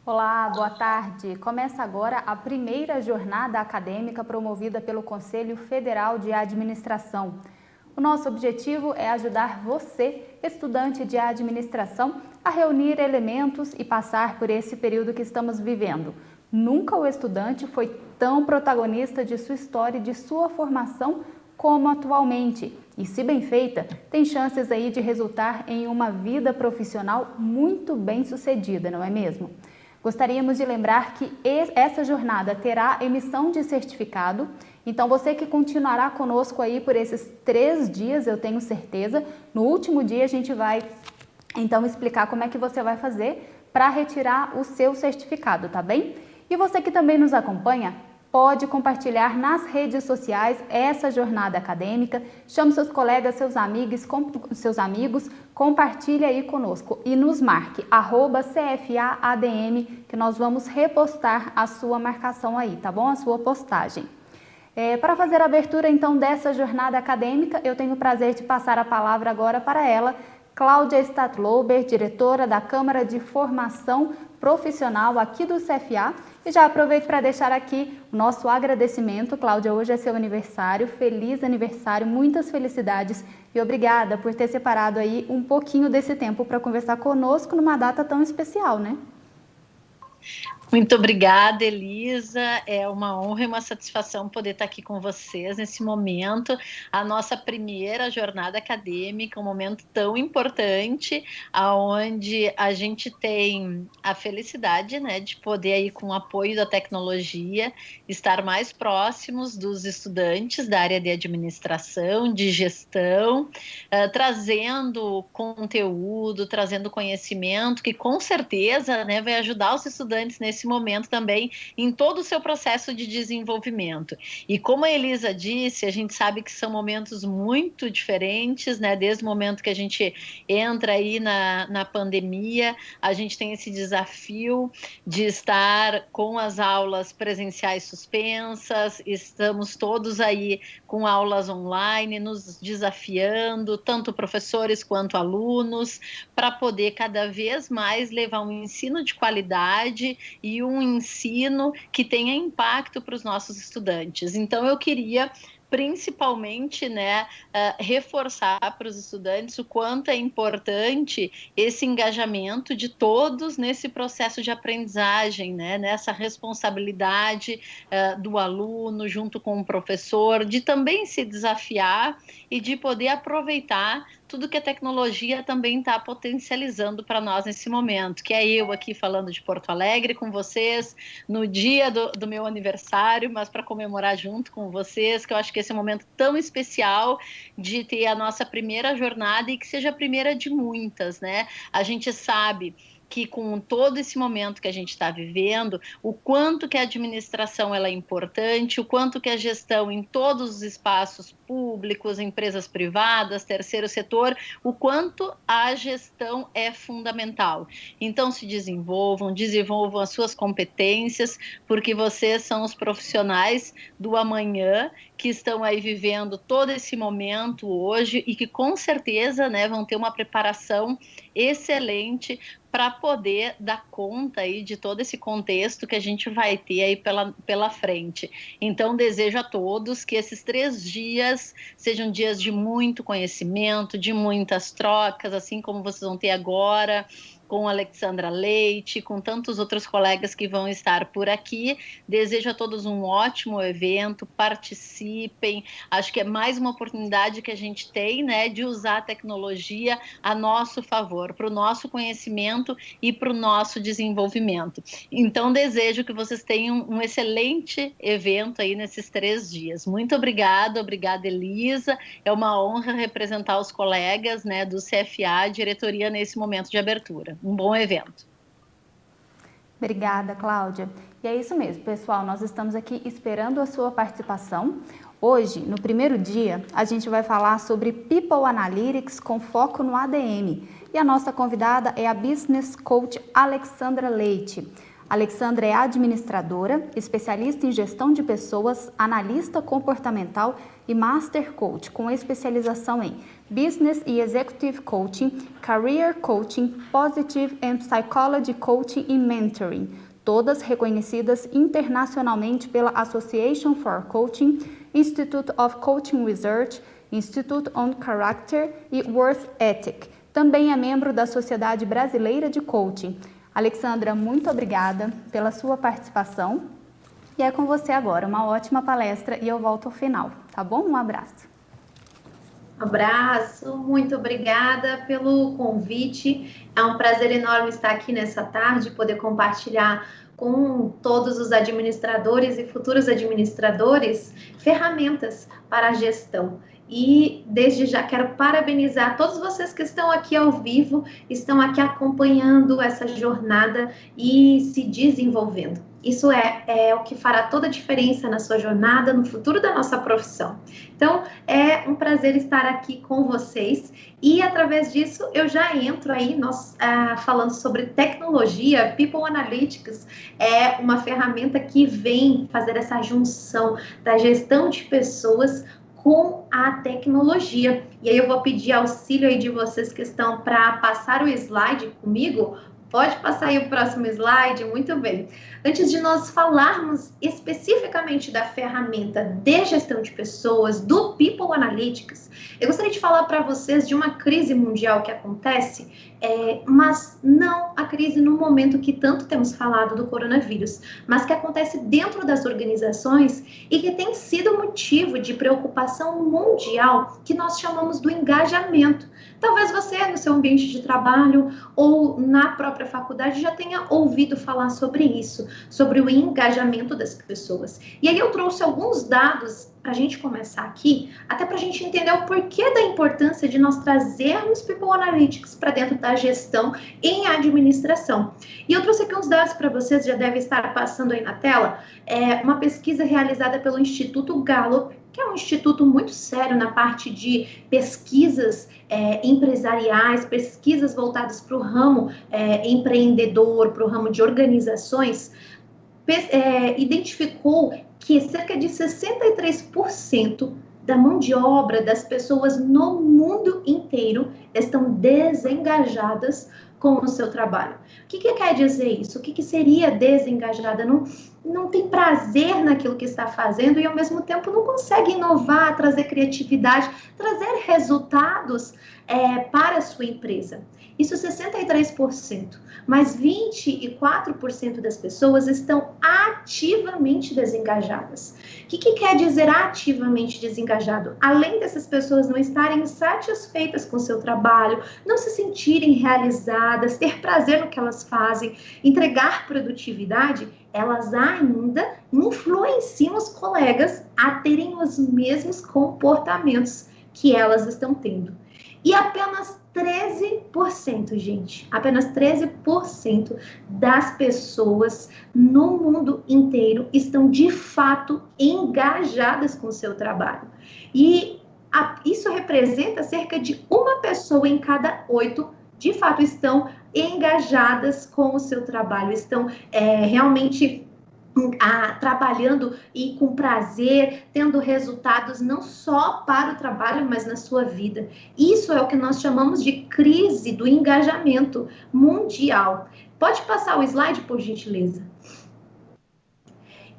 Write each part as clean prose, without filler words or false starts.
Olá, boa tarde. Começa agora a primeira jornada acadêmica promovida pelo Conselho Federal de Administração. O nosso objetivo é ajudar você, estudante de administração, a reunir elementos e passar por esse período que estamos vivendo. Nunca o estudante foi tão protagonista de sua história e de sua formação como atualmente. E se bem feita, tem chances aí de resultar em uma vida profissional muito bem sucedida, não é mesmo? Gostaríamos de lembrar que essa jornada terá emissão de certificado, então você que continuará conosco aí por esses 3 dias, eu tenho certeza, no último dia a gente vai então explicar como é que você vai fazer para retirar o seu certificado, tá bem? E você que também nos acompanha, pode compartilhar nas redes sociais essa jornada acadêmica, chame seus colegas, seus amigos, compartilhe aí conosco e nos marque @CFAADM, que nós vamos repostar a sua marcação aí, tá bom? A sua postagem. Para fazer a abertura então dessa jornada acadêmica, eu tenho o prazer de passar a palavra agora para ela, Cláudia Statlober, diretora da Câmara de Formação Profissional aqui do CFA. E já aproveito para deixar aqui o nosso agradecimento. Cláudia, hoje é seu aniversário, feliz aniversário, muitas felicidades e obrigada por ter separado aí um pouquinho desse tempo para conversar conosco numa data tão especial, né? Muito obrigada, Elisa. É uma honra e uma satisfação poder estar aqui com vocês nesse momento, a nossa primeira jornada acadêmica, um momento tão importante, aonde a gente tem a felicidade, né, de poder aí, com o apoio da tecnologia, estar mais próximos dos estudantes da área de administração, de gestão, trazendo conteúdo, trazendo conhecimento, que com certeza, né, vai ajudar os estudantes nesse momento também em todo o seu processo de desenvolvimento. E como a Elisa disse, a gente sabe que são momentos muito diferentes, né? Desde o momento que a gente entra aí na pandemia, a gente tem esse desafio de estar com as aulas presenciais suspensas, estamos todos aí com aulas online, nos desafiando, tanto professores quanto alunos, para poder cada vez mais levar um ensino de qualidade e um ensino que tenha impacto para os nossos estudantes. Então, eu queria principalmente, né, reforçar para os estudantes o quanto é importante esse engajamento de todos nesse processo de aprendizagem, né, nessa responsabilidade do aluno junto com o professor, de também se desafiar e de poder aproveitar tudo que a tecnologia também está potencializando para nós nesse momento, que é eu aqui falando de Porto Alegre com vocês, no dia do meu aniversário, mas para comemorar junto com vocês, que eu acho que esse é um momento tão especial de ter a nossa primeira jornada e que seja a primeira de muitas, né? A gente sabe que com todo esse momento que a gente está vivendo, o quanto que a administração ela é importante, o quanto que a gestão em todos os espaços públicos, empresas privadas, terceiro setor, o quanto a gestão é fundamental. Então se desenvolvam as suas competências, porque vocês são os profissionais do amanhã que estão aí vivendo todo esse momento hoje e que com certeza, né, vão ter uma preparação excelente para poder dar conta aí de todo esse contexto que a gente vai ter aí pela frente. Então, desejo a todos que esses 3 dias sejam dias de muito conhecimento, de muitas trocas, assim como vocês vão ter agora, com a Alexandra Leite, com tantos outros colegas que vão estar por aqui. Desejo a todos um ótimo evento, participem. Acho que é mais uma oportunidade que a gente tem, né, de usar a tecnologia a nosso favor, para o nosso conhecimento e para o nosso desenvolvimento. Então, desejo que vocês tenham um excelente evento aí nesses 3 dias. Muito obrigada, Elisa. É uma honra representar os colegas, né, do CFA, diretoria, nesse momento de abertura. Um bom evento. Obrigada, Cláudia. E é isso mesmo, pessoal, nós estamos aqui esperando a sua participação. Hoje, no primeiro dia, a gente vai falar sobre People Analytics com foco no ADM. E a nossa convidada é a Business Coach Alexandra Leite. Alexandra é administradora, especialista em gestão de pessoas, analista comportamental e Master Coach, com especialização em Business e Executive Coaching, Career Coaching, Positive and Psychology Coaching e Mentoring, todas reconhecidas internacionalmente pela Association for Coaching, Institute of Coaching Research, Institute on Character e Worth Ethic. Também é membro da Sociedade Brasileira de Coaching. Alexandra, muito obrigada pela sua participação. E é com você agora, uma ótima palestra e eu volto ao final, tá bom? Um abraço. Abraço, muito obrigada pelo convite. É um prazer enorme estar aqui nessa tarde, poder compartilhar com todos os administradores e futuros administradores ferramentas para a gestão. E desde já quero parabenizar todos vocês que estão aqui ao vivo, estão aqui acompanhando essa jornada e se desenvolvendo. Isso é o que fará toda a diferença na sua jornada, no futuro da nossa profissão. Então, é um prazer estar aqui com vocês e, através disso, eu já entro aí falando sobre tecnologia. People Analytics é uma ferramenta que vem fazer essa junção da gestão de pessoas com a tecnologia. E aí eu vou pedir auxílio aí de vocês que estão para passar o slide comigo. Pode passar aí o próximo slide, muito bem. Antes de nós falarmos especificamente da ferramenta de gestão de pessoas, do People Analytics, eu gostaria de falar para vocês de uma crise mundial que acontece, mas não a crise no momento que tanto temos falado do coronavírus, mas que acontece dentro das organizações e que tem sido motivo de preocupação mundial, que nós chamamos do engajamento. Talvez você, no seu ambiente de trabalho ou na própria faculdade, já tenha ouvido falar sobre isso, sobre o engajamento das pessoas. E aí eu trouxe alguns dados para a gente começar aqui, até para a gente entender o porquê da importância de nós trazermos People Analytics para dentro da gestão em administração. E eu trouxe aqui uns dados para vocês, já deve estar passando aí na tela, uma pesquisa realizada pelo Instituto Gallup, que é um instituto muito sério na parte de pesquisas empresariais, pesquisas voltadas para o ramo empreendedor, para o ramo de organizações, identificou que cerca de 63% da mão de obra das pessoas no mundo inteiro estão desengajadas com o seu trabalho. O que quer dizer isso? O que seria desengajada? Não tem prazer naquilo que está fazendo e, ao mesmo tempo, não consegue inovar, trazer criatividade, trazer resultados para a sua empresa. Isso 63%, mas 24% das pessoas estão ativamente desengajadas. O que quer dizer ativamente desengajado? Além dessas pessoas não estarem satisfeitas com o seu trabalho, não se sentirem realizadas, ter prazer no que elas fazem, entregar produtividade, elas ainda influenciam os colegas a terem os mesmos comportamentos que elas estão tendo. E apenas 13%, gente, apenas 13% das pessoas no mundo inteiro estão de fato engajadas com o seu trabalho. E isso representa cerca de uma pessoa em cada 8 de fato estão engajadas com o seu trabalho, estão realmente trabalhando e com prazer, tendo resultados não só para o trabalho, mas na sua vida. Isso é o que nós chamamos de crise do engajamento mundial. Pode passar o slide, por gentileza?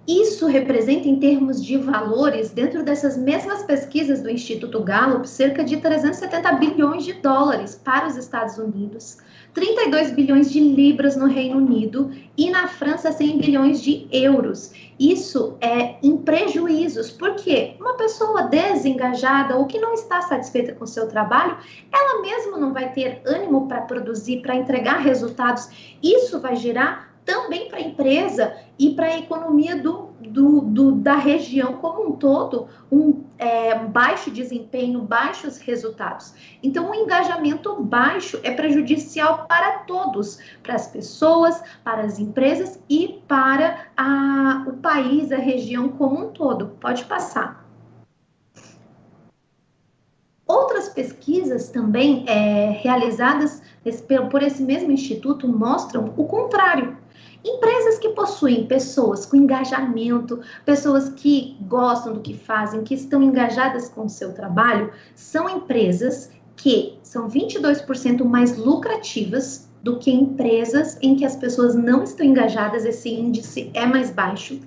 Isso representa, em termos de valores, dentro dessas mesmas pesquisas do Instituto Gallup, cerca de 370 bilhões de dólares para os Estados Unidos, 32 bilhões de libras no Reino Unido e na França 100 bilhões de euros. Isso é em prejuízos, porque uma pessoa desengajada ou que não está satisfeita com o seu trabalho, ela mesma não vai ter ânimo para produzir, para entregar resultados. Isso vai gerar também para a empresa e para a economia da região como um todo, baixo desempenho, baixos resultados. Então, o engajamento baixo é prejudicial para todos, para as pessoas, para as empresas e para o país, a região como um todo. Pode passar. Outras pesquisas também realizadas por esse mesmo instituto mostram o contrário. Empresas que possuem pessoas com engajamento, pessoas que gostam do que fazem, que estão engajadas com o seu trabalho, são empresas que são 22% mais lucrativas do que empresas em que as pessoas não estão engajadas, esse índice é mais baixo.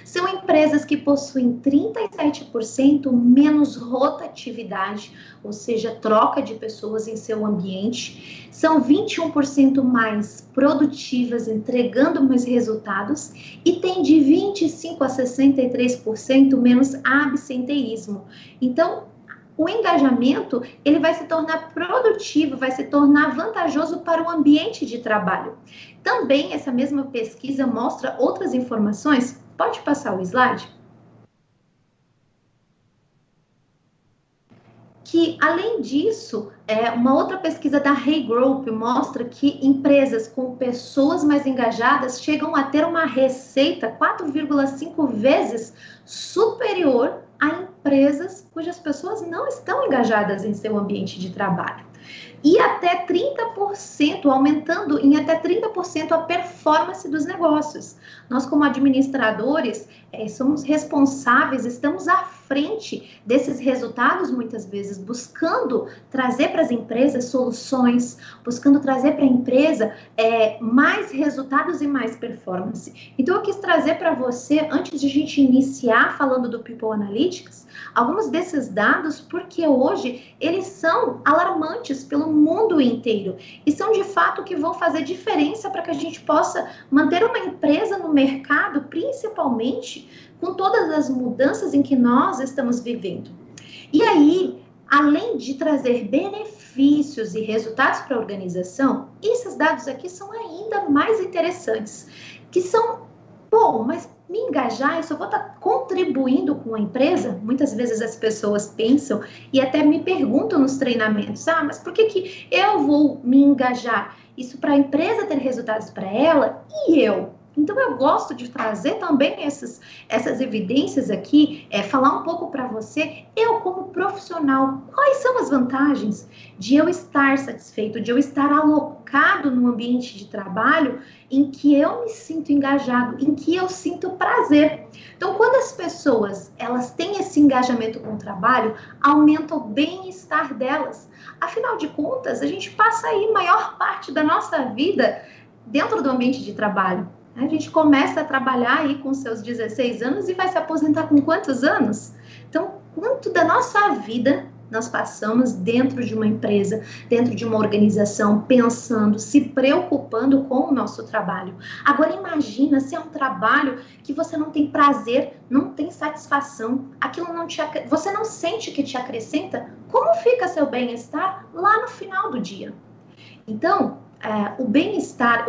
São empresas que possuem 37% menos rotatividade, ou seja, troca de pessoas em seu ambiente. São 21% mais produtivas, entregando mais resultados. E tem de 25% a 63% menos absenteísmo. Então, o engajamento, ele vai se tornar produtivo, vai se tornar vantajoso para o ambiente de trabalho. Também, essa mesma pesquisa mostra outras informações. Pode passar o slide? Que, além disso, uma outra pesquisa da Hay Group mostra que empresas com pessoas mais engajadas chegam a ter uma receita 4,5 vezes superior a empresas cujas pessoas não estão engajadas em seu ambiente de trabalho. E até 30%, aumentando em até 30% a performance dos negócios. Nós, como administradores, somos responsáveis, estamos à frente desses resultados, muitas vezes, buscando trazer para as empresas soluções, buscando trazer para a empresa mais resultados e mais performance. Então, eu quis trazer para você, antes de a gente iniciar falando do People Analytics, alguns desses dados, porque hoje eles são alarmantes pelo mundo inteiro e são de fato que vão fazer diferença para que a gente possa manter uma empresa no mercado, principalmente com todas as mudanças em que nós estamos vivendo. E aí, além de trazer benefícios e resultados para a organização, esses dados aqui são ainda mais interessantes, que são, bom, mas me engajar, isso eu vou estar contribuindo com a empresa? Muitas vezes as pessoas pensam e até me perguntam nos treinamentos, mas por que eu vou me engajar? Isso para a empresa ter resultados para ela e eu? Então, eu gosto de trazer também essas evidências aqui, falar um pouco para você, eu como profissional, quais são as vantagens de eu estar satisfeito, de eu estar alocado no ambiente de trabalho em que eu me sinto engajado, em que eu sinto prazer. Então, quando as pessoas, elas têm esse engajamento com o trabalho, aumenta o bem-estar delas. Afinal de contas, a gente passa aí a maior parte da nossa vida dentro do ambiente de trabalho. A gente começa a trabalhar aí com seus 16 anos e vai se aposentar com quantos anos? Então, quanto da nossa vida nós passamos dentro de uma empresa, dentro de uma organização, pensando, se preocupando com o nosso trabalho. Agora, imagina se é um trabalho que você não tem prazer, não tem satisfação, aquilo você não sente que te acrescenta, como fica seu bem-estar lá no final do dia? Então, o bem-estar,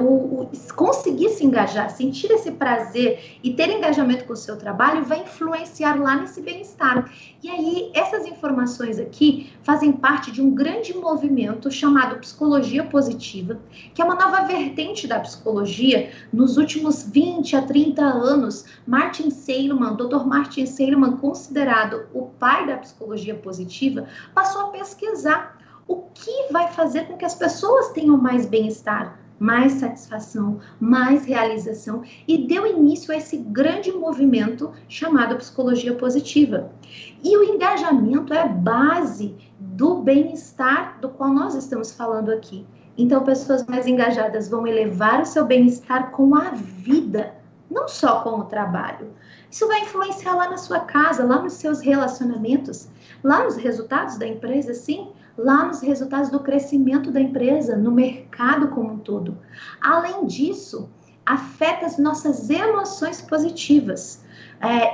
conseguir se engajar, sentir esse prazer e ter engajamento com o seu trabalho vai influenciar lá nesse bem-estar. E aí, essas informações aqui fazem parte de um grande movimento chamado Psicologia Positiva, que é uma nova vertente da psicologia. Nos últimos 20 a 30 anos, Martin Seligman, Dr. Martin Seligman, considerado o pai da psicologia positiva, passou a pesquisar o que vai fazer com que as pessoas tenham mais bem-estar, mais satisfação, mais realização, e deu início a esse grande movimento chamado Psicologia Positiva. E o engajamento é a base do bem-estar do qual nós estamos falando aqui. Então, pessoas mais engajadas vão elevar o seu bem-estar com a vida, não só com o trabalho. Isso vai influenciar lá na sua casa, lá nos seus relacionamentos, lá nos resultados da empresa, sim, lá nos resultados do crescimento da empresa, no mercado como um todo. Além disso, afeta as nossas emoções positivas.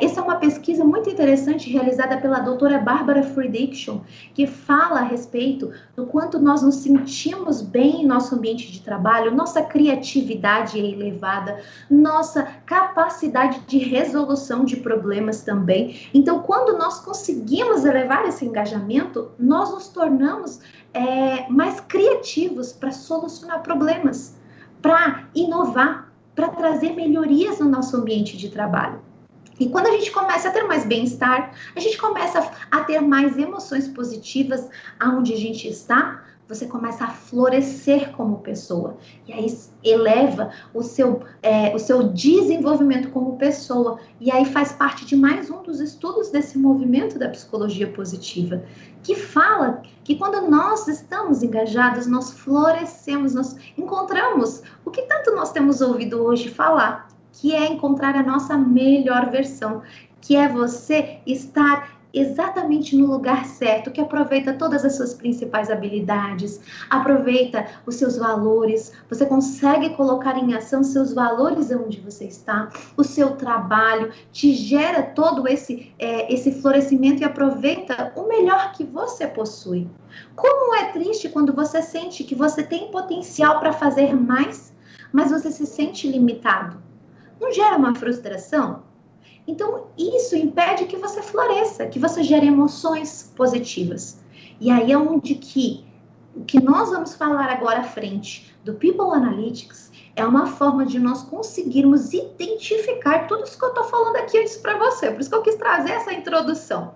Essa é uma pesquisa muito interessante realizada pela doutora Barbara Fredrickson, que fala a respeito do quanto nós nos sentimos bem em nosso ambiente de trabalho, nossa criatividade é elevada, nossa capacidade de resolução de problemas também. Então, quando nós conseguimos elevar esse engajamento, nós nos tornamos mais criativos para solucionar problemas, para inovar, para trazer melhorias no nosso ambiente de trabalho. E quando a gente começa a ter mais bem-estar, a gente começa a ter mais emoções positivas aonde a gente está, você começa a florescer como pessoa. E aí eleva o seu desenvolvimento como pessoa. E aí faz parte de mais um dos estudos desse movimento da psicologia positiva, que fala que quando nós estamos engajados, nós florescemos, nós encontramos o que tanto nós temos ouvido hoje falar, que é encontrar a nossa melhor versão, que é você estar exatamente no lugar certo, que aproveita todas as suas principais habilidades, aproveita os seus valores, você consegue colocar em ação seus valores onde você está, o seu trabalho te gera todo esse florescimento e aproveita o melhor que você possui. Como é triste quando você sente que você tem potencial para fazer mais, mas você se sente limitado. Não gera uma frustração? Então, isso impede que você floresça, que você gere emoções positivas. E aí é onde o que nós vamos falar agora à frente do People Analytics é uma forma de nós conseguirmos identificar tudo isso que eu estou falando aqui antes para você. Por isso que eu quis trazer essa introdução.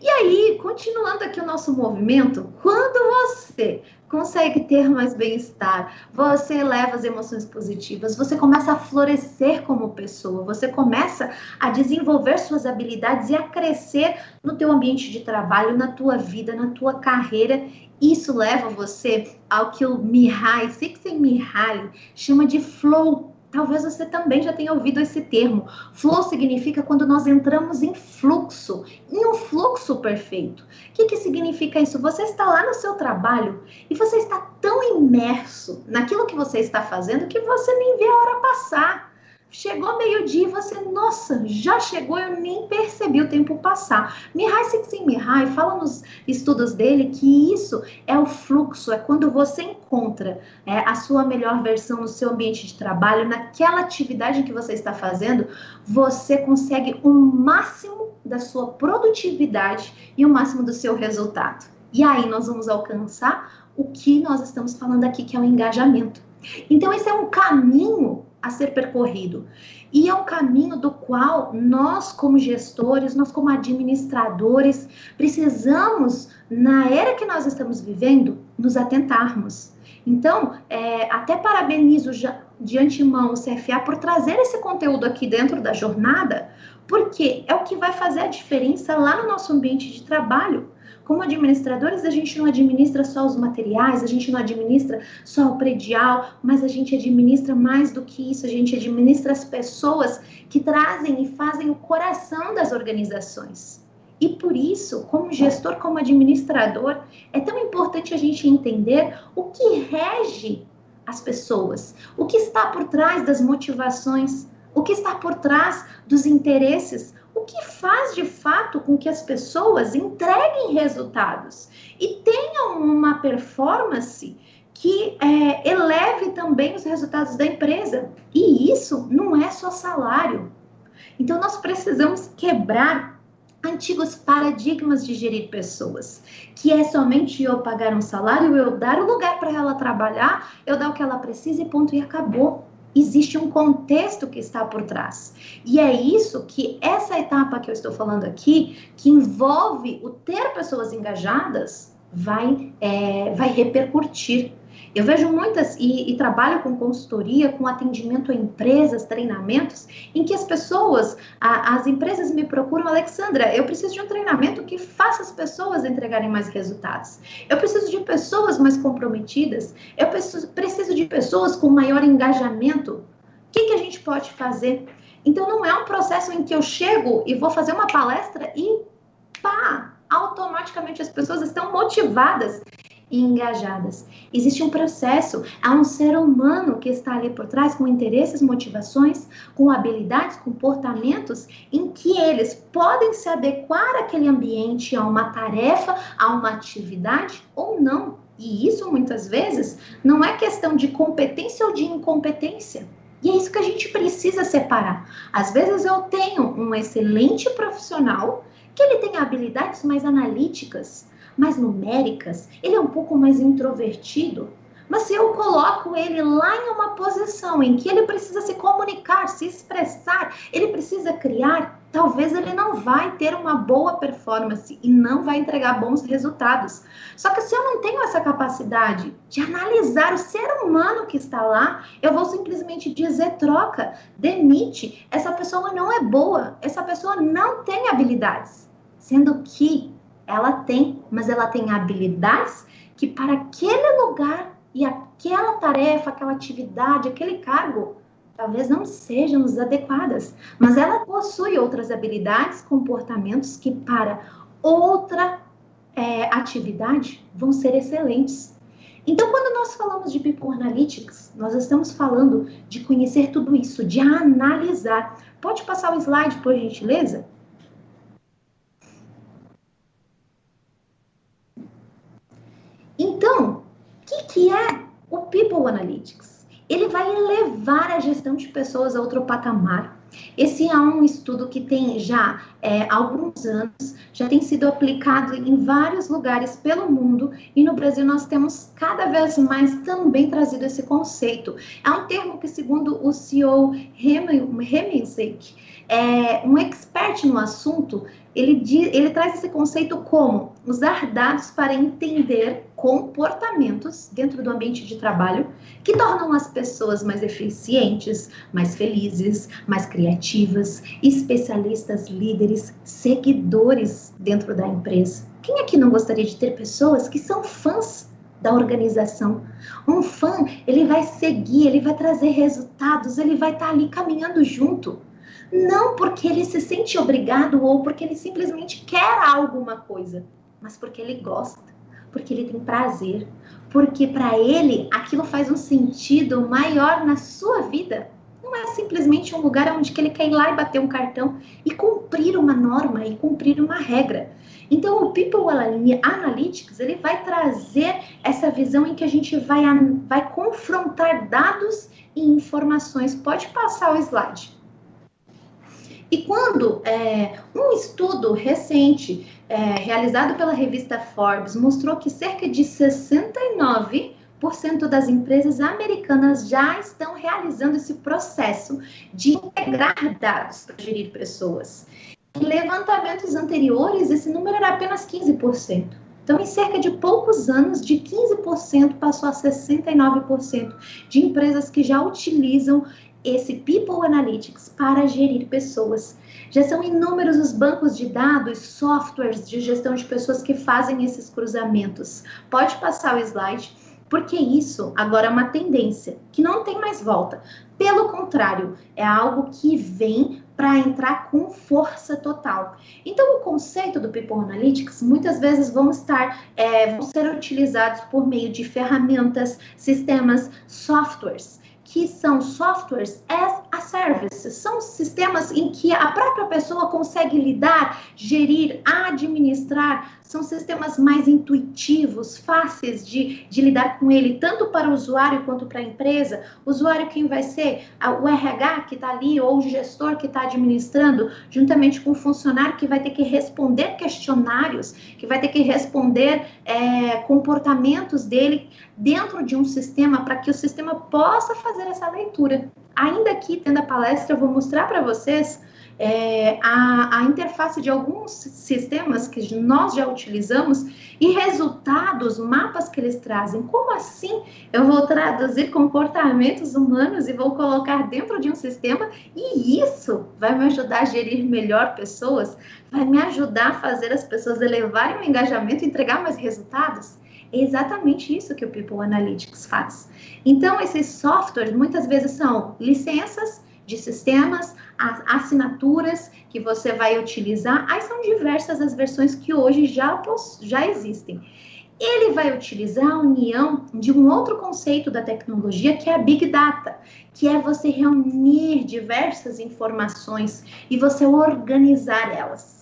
E aí, continuando aqui o nosso movimento, quando você consegue ter mais bem-estar, você eleva as emoções positivas, você começa a florescer como pessoa, você começa a desenvolver suas habilidades e a crescer no teu ambiente de trabalho, na tua vida, na tua carreira. Isso leva você ao que o Csikszentmihalyi chama de flow. Talvez você também já tenha ouvido esse termo. Flow significa quando nós entramos em fluxo, em um fluxo perfeito. O que significa isso? Você está lá no seu trabalho e você está tão imerso naquilo que você está fazendo que você nem vê a hora passar. Chegou meio-dia e você, nossa, já chegou, eu nem percebi o tempo passar. Csikszentmihalyi fala nos estudos dele que isso é o fluxo, é quando você encontra a sua melhor versão no seu ambiente de trabalho, naquela atividade que você está fazendo, você consegue o máximo da sua produtividade e o máximo do seu resultado. E aí nós vamos alcançar o que nós estamos falando aqui, que é o engajamento. Então esse é um caminho a ser percorrido. E é um caminho do qual nós, como gestores, nós como administradores, precisamos, na era que nós estamos vivendo, nos atentarmos. Então, até parabenizo já de antemão o CFA por trazer esse conteúdo aqui dentro da jornada, porque é o que vai fazer a diferença lá no nosso ambiente de trabalho. Como administradores, a gente não administra só os materiais, a gente não administra só o predial, mas a gente administra mais do que isso, a gente administra as pessoas que trazem e fazem o coração das organizações. E por isso, como gestor, como administrador, é tão importante a gente entender o que rege as pessoas, o que está por trás das motivações, o que está por trás dos interesses, o que faz de fato com que as pessoas entreguem resultados e tenham uma performance que eleve também os resultados da empresa. E isso não é só salário. Então nós precisamos quebrar antigos paradigmas de gerir pessoas, que é somente eu pagar um salário, eu dar o lugar para ela trabalhar, eu dar o que ela precisa e ponto, e acabou. Existe um contexto que está por trás. E é isso que essa etapa que eu estou falando aqui, que envolve o ter pessoas engajadas, vai repercutir. Eu vejo muitas, e trabalho com consultoria, com atendimento a empresas, treinamentos, em que as pessoas, as empresas me procuram, Alexandra, eu preciso de um treinamento que faça as pessoas entregarem mais resultados. Eu preciso de pessoas mais comprometidas, eu preciso de pessoas com maior engajamento. O que a gente pode fazer? Então, não é um processo em que eu chego e vou fazer uma palestra e, automaticamente as pessoas estão motivadas e engajadas. Existe um processo, há um ser humano que está ali por trás com interesses, motivações, com habilidades, comportamentos, em que eles podem se adequar àquele ambiente, a uma tarefa, a uma atividade ou não. E isso, muitas vezes, não é questão de competência ou de incompetência. E é isso que a gente precisa separar. Às vezes eu tenho um excelente profissional que ele tem habilidades mais analíticas, mais numéricas, ele é um pouco mais introvertido, mas se eu coloco ele lá em uma posição em que ele precisa se comunicar, se expressar, ele precisa criar, talvez ele não vai ter uma boa performance e não vai entregar bons resultados. Só que se eu não tenho essa capacidade de analisar o ser humano que está lá, eu vou simplesmente dizer troca, demite, essa pessoa não é boa, essa pessoa não tem habilidades. Sendo que ela tem, mas ela tem habilidades que para aquele lugar e aquela tarefa, aquela atividade, aquele cargo, talvez não sejam as adequadas, mas ela possui outras habilidades, comportamentos que para outra atividade vão ser excelentes. Então, quando nós falamos de People Analytics, nós estamos falando de conhecer tudo isso, de analisar. Pode passar o slide, por gentileza? Então, o que é o People Analytics? Ele vai elevar a gestão de pessoas a outro patamar. Esse é um estudo que tem já alguns anos, já tem sido aplicado em vários lugares pelo mundo, e no Brasil nós temos cada vez mais também trazido esse conceito. É um termo que, segundo o CEO Hemensek, um expert no assunto, ele traz esse conceito como usar dados para entender comportamentos dentro do ambiente de trabalho que tornam as pessoas mais eficientes, mais felizes, mais criativas, especialistas, líderes, seguidores dentro da empresa. Quem aqui não gostaria de ter pessoas que são fãs da organização? Um fã, ele vai seguir, ele vai trazer resultados, ele vai estar ali caminhando junto. Não porque ele se sente obrigado ou porque ele simplesmente quer alguma coisa, mas porque ele gosta, porque ele tem prazer, porque para ele aquilo faz um sentido maior na sua vida. Não é simplesmente um lugar onde ele quer ir lá e bater um cartão e cumprir uma norma e cumprir uma regra. Então, o People Analytics, ele vai trazer essa visão em que a gente vai confrontar dados e informações. Pode passar o slide. E quando um estudo recente, realizado pela revista Forbes, mostrou que cerca de 69% das empresas americanas já estão realizando esse processo de integrar dados para gerir pessoas. Em levantamentos anteriores, esse número era apenas 15%. Então, em cerca de poucos anos, de 15% passou a 69% de empresas que já utilizam esse People Analytics para gerir pessoas. Já são inúmeros os bancos de dados, softwares de gestão de pessoas que fazem esses cruzamentos. Pode passar o slide, porque isso agora é uma tendência que não tem mais volta. Pelo contrário, é algo que vem para entrar com força total. Então, o conceito do People Analytics muitas vezes vão ser utilizados por meio de ferramentas, sistemas, softwares, que são softwares as a service, são sistemas em que a própria pessoa consegue lidar, gerir, administrar, são sistemas mais intuitivos, fáceis de lidar com ele, tanto para o usuário quanto para a empresa. O usuário quem vai ser o RH que está ali, ou o gestor que está administrando, juntamente com o funcionário que vai ter que responder questionários, que vai ter que responder comportamentos dele dentro de um sistema, para que o sistema possa fazer essa leitura. Ainda aqui, tendo a palestra, eu vou mostrar para vocês a interface de alguns sistemas que nós já utilizamos e resultados, mapas que eles trazem. Como assim eu vou traduzir comportamentos humanos e vou colocar dentro de um sistema, e isso vai me ajudar a gerir melhor pessoas, vai me ajudar a fazer as pessoas elevarem o engajamento e entregar mais resultados? É exatamente isso que o People Analytics faz. Então, esses softwares muitas vezes são licenças de sistemas, assinaturas que você vai utilizar. Aí são diversas as versões que hoje já existem. Ele vai utilizar a união de um outro conceito da tecnologia, que é a Big Data, que é você reunir diversas informações e você organizar elas.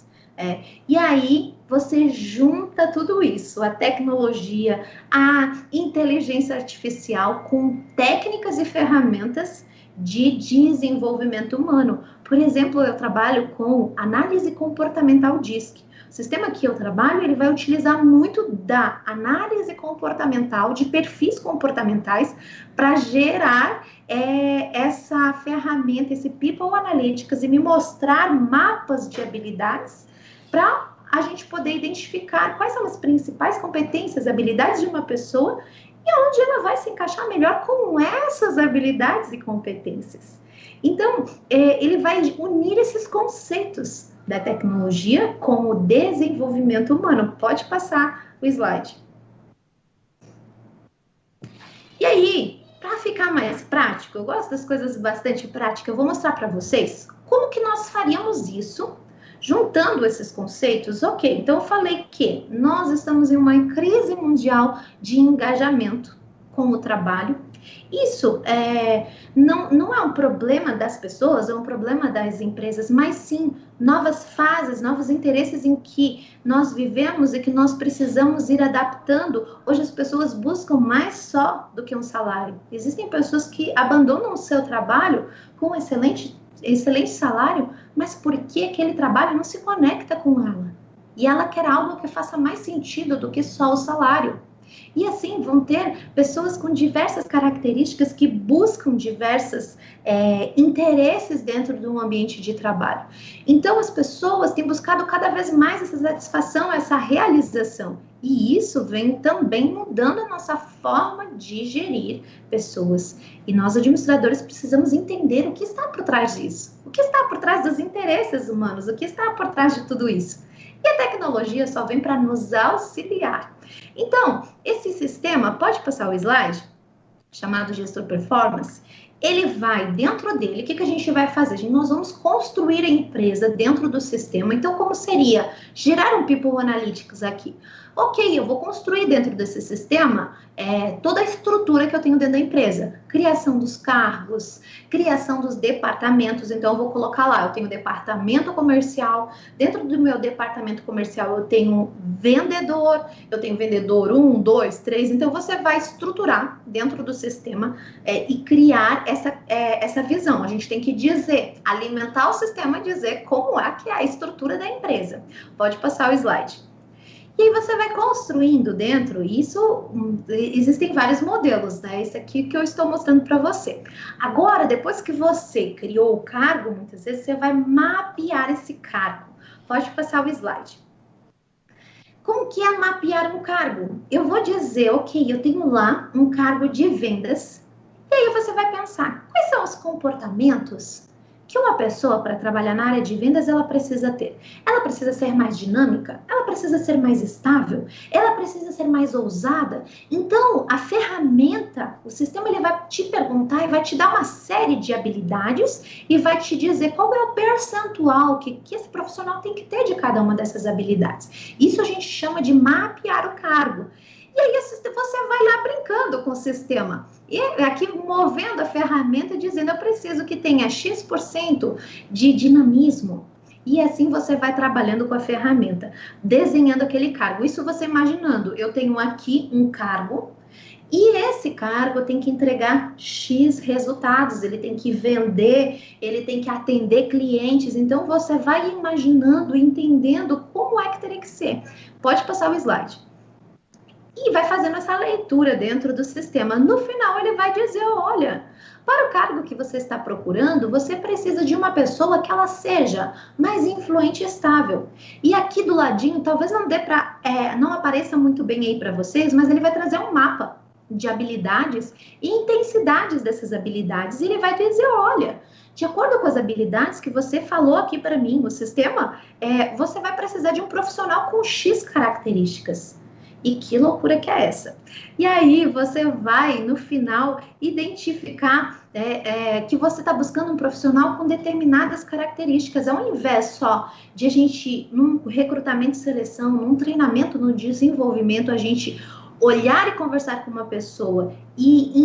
E aí você junta tudo isso, a tecnologia, a inteligência artificial, com técnicas e ferramentas de desenvolvimento humano. Por exemplo, eu trabalho com análise comportamental DISC. O sistema que eu trabalho, ele vai utilizar muito da análise comportamental, de perfis comportamentais, para gerar essa ferramenta, esse People Analytics, e me mostrar mapas de habilidades para a gente poder identificar quais são as principais competências, habilidades de uma pessoa e onde ela vai se encaixar melhor com essas habilidades e competências. Então, ele vai unir esses conceitos da tecnologia com o desenvolvimento humano. Pode passar o slide. E aí, para ficar mais prático, eu gosto das coisas bastante práticas, eu vou mostrar para vocês como que nós faríamos isso, juntando esses conceitos. Ok, então eu falei que nós estamos em uma crise mundial de engajamento com o trabalho. Isso não é um problema das pessoas, é um problema das empresas, mas sim novas fases, novos interesses em que nós vivemos e que nós precisamos ir adaptando. Hoje as pessoas buscam mais só do que um salário. Existem pessoas que abandonam o seu trabalho com um excelente salário, mas porque aquele trabalho não se conecta com ela. E ela quer algo que faça mais sentido do que só o salário. E assim, vão ter pessoas com diversas características que buscam diversos interesses dentro de um ambiente de trabalho. Então, as pessoas têm buscado cada vez mais essa satisfação, essa realização. E isso vem também mudando a nossa forma de gerir pessoas. E nós, administradores, precisamos entender o que está por trás disso. O que está por trás dos interesses humanos, o que está por trás de tudo isso. E a tecnologia só vem para nos auxiliar. Então, esse sistema, pode passar o slide, chamado Gestor Performance, ele vai, dentro dele, o que a gente vai fazer? Nós vamos construir a empresa dentro do sistema. Então, como seria gerar um People Analytics aqui? Ok, eu vou construir dentro desse sistema toda a estrutura que eu tenho dentro da empresa. Criação dos cargos, criação dos departamentos. Então, eu vou colocar lá, eu tenho departamento comercial. Dentro do meu departamento comercial, eu tenho vendedor 1, 2, 3. Então, você vai estruturar dentro do sistema e criar essa visão. A gente tem que dizer, alimentar o sistema e dizer como é que é a estrutura da empresa. Pode passar o slide. E aí você vai construindo dentro, existem vários modelos, né? Esse aqui que eu estou mostrando para você. Agora, depois que você criou o cargo, muitas vezes você vai mapear esse cargo. Pode passar o slide. Como que é mapear um cargo? Eu vou dizer, ok, eu tenho lá um cargo de vendas, e aí você vai pensar, quais são os comportamentos que uma pessoa, para trabalhar na área de vendas, ela precisa ter? Ela precisa ser mais dinâmica? Ela precisa ser mais estável? Ela precisa ser mais ousada? Então, a ferramenta, o sistema, ele vai te perguntar e vai te dar uma série de habilidades e vai te dizer qual é o percentual que esse profissional tem que ter de cada uma dessas habilidades. Isso a gente chama de mapear o cargo. E aí você vai lá brincando com o sistema. E aqui movendo a ferramenta, dizendo, eu preciso que tenha X% de dinamismo. E assim você vai trabalhando com a ferramenta, desenhando aquele cargo. Isso você imaginando, eu tenho aqui um cargo, e esse cargo tem que entregar X resultados, ele tem que vender, ele tem que atender clientes. Então, você vai imaginando, entendendo como é que teria que ser. Pode passar o slide. E vai fazendo essa leitura dentro do sistema. No final, ele vai dizer, olha, para o cargo que você está procurando, você precisa de uma pessoa que ela seja mais influente e estável. E aqui do ladinho, talvez não dê para, não apareça muito bem aí para vocês, mas ele vai trazer um mapa de habilidades e intensidades dessas habilidades. E ele vai dizer, olha, de acordo com as habilidades que você falou aqui para mim, o sistema, você vai precisar de um profissional com X características. E que loucura que é essa? E aí você vai, no final, identificar que você está buscando um profissional com determinadas características. Ao invés só de a gente, num recrutamento e seleção, num treinamento, no desenvolvimento, a gente olhar e conversar com uma pessoa e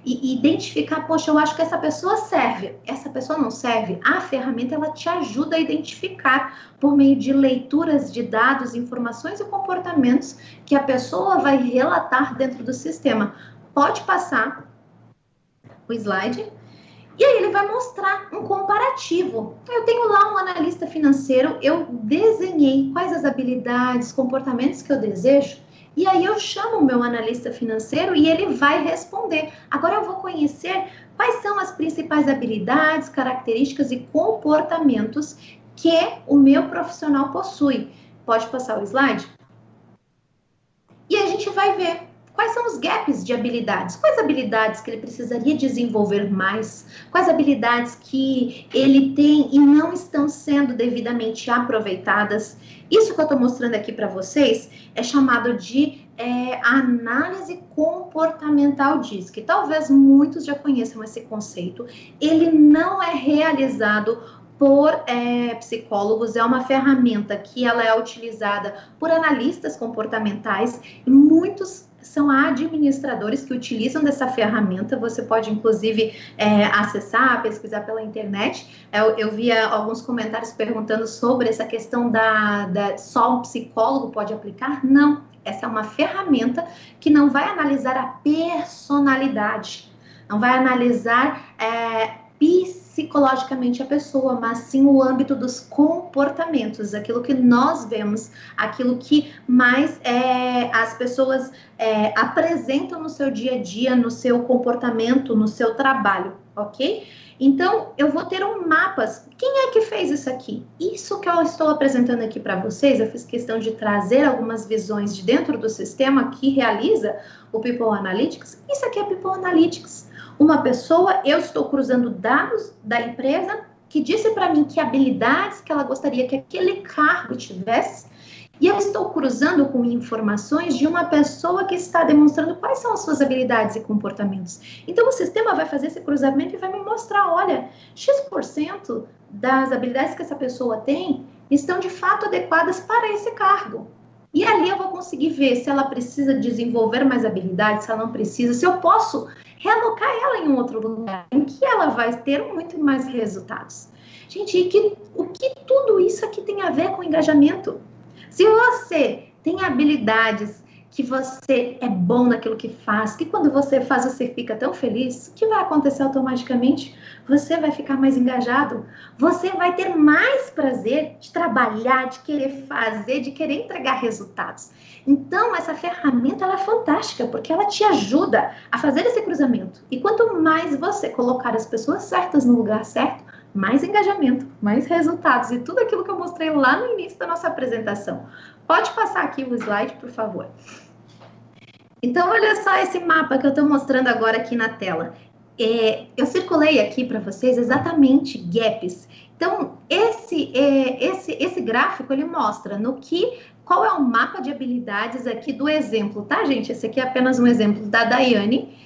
identificar, poxa, eu acho que essa pessoa serve, essa pessoa não serve. A ferramenta, ela te ajuda a identificar por meio de leituras de dados, informações e comportamentos que a pessoa vai relatar dentro do sistema. Pode passar o slide. E aí ele vai mostrar um comparativo. Eu tenho lá um analista financeiro, eu desenhei quais as habilidades, comportamentos que eu desejo, e aí eu chamo o meu analista financeiro e ele vai responder. Agora eu vou conhecer quais são as principais habilidades, características e comportamentos que o meu profissional possui. Pode passar o slide? E a gente vai ver quais são os gaps de habilidades, quais habilidades que ele precisaria desenvolver mais, quais habilidades que ele tem e não estão sendo devidamente aproveitadas. Isso que eu estou mostrando aqui para vocês é chamado de análise comportamental DISC. Talvez muitos já conheçam esse conceito. Ele não é realizado por psicólogos, é uma ferramenta que ela é utilizada por analistas comportamentais e muitos são administradores que utilizam dessa ferramenta. Você pode, inclusive, acessar, pesquisar pela internet. Eu via alguns comentários perguntando sobre essa questão só um psicólogo pode aplicar. Não, essa é uma ferramenta que não vai analisar a personalidade, não vai analisar psicologicamente a pessoa, mas sim o âmbito dos comportamentos, aquilo que nós vemos, aquilo que mais as pessoas apresentam no seu dia a dia, no seu comportamento, no seu trabalho, ok? Então, eu vou ter mapas. Quem é que fez isso aqui? Isso que eu estou apresentando aqui para vocês, eu fiz questão de trazer algumas visões de dentro do sistema que realiza o People Analytics. Isso aqui é People Analytics. Uma pessoa, eu estou cruzando dados da empresa que disse para mim que habilidades que ela gostaria que aquele cargo tivesse, e eu estou cruzando com informações de uma pessoa que está demonstrando quais são as suas habilidades e comportamentos. Então, o sistema vai fazer esse cruzamento e vai me mostrar, olha, X% das habilidades que essa pessoa tem estão de fato adequadas para esse cargo. E ali eu vou conseguir ver se ela precisa desenvolver mais habilidades, se ela não precisa, se eu posso realocar ela em um outro lugar, em que ela vai ter muito mais resultados. Gente, o que tudo isso aqui tem a ver com engajamento? Se você tem habilidades, que você é bom naquilo que faz, que quando você faz você fica tão feliz, o que vai acontecer automaticamente? Você vai ficar mais engajado, você vai ter mais prazer de trabalhar, de querer fazer, de querer entregar resultados. Então, essa ferramenta ela é fantástica, porque ela te ajuda a fazer esse cruzamento. E quanto mais você colocar as pessoas certas no lugar certo, mais engajamento, mais resultados e tudo aquilo que eu mostrei lá no início da nossa apresentação. Pode passar aqui o slide, por favor. Então, olha só esse mapa que eu estou mostrando agora aqui na tela. Eu circulei aqui para vocês exatamente gaps. Então, esse gráfico, ele mostra qual é o mapa de habilidades aqui do exemplo, tá, gente? Esse aqui é apenas um exemplo da Daiane.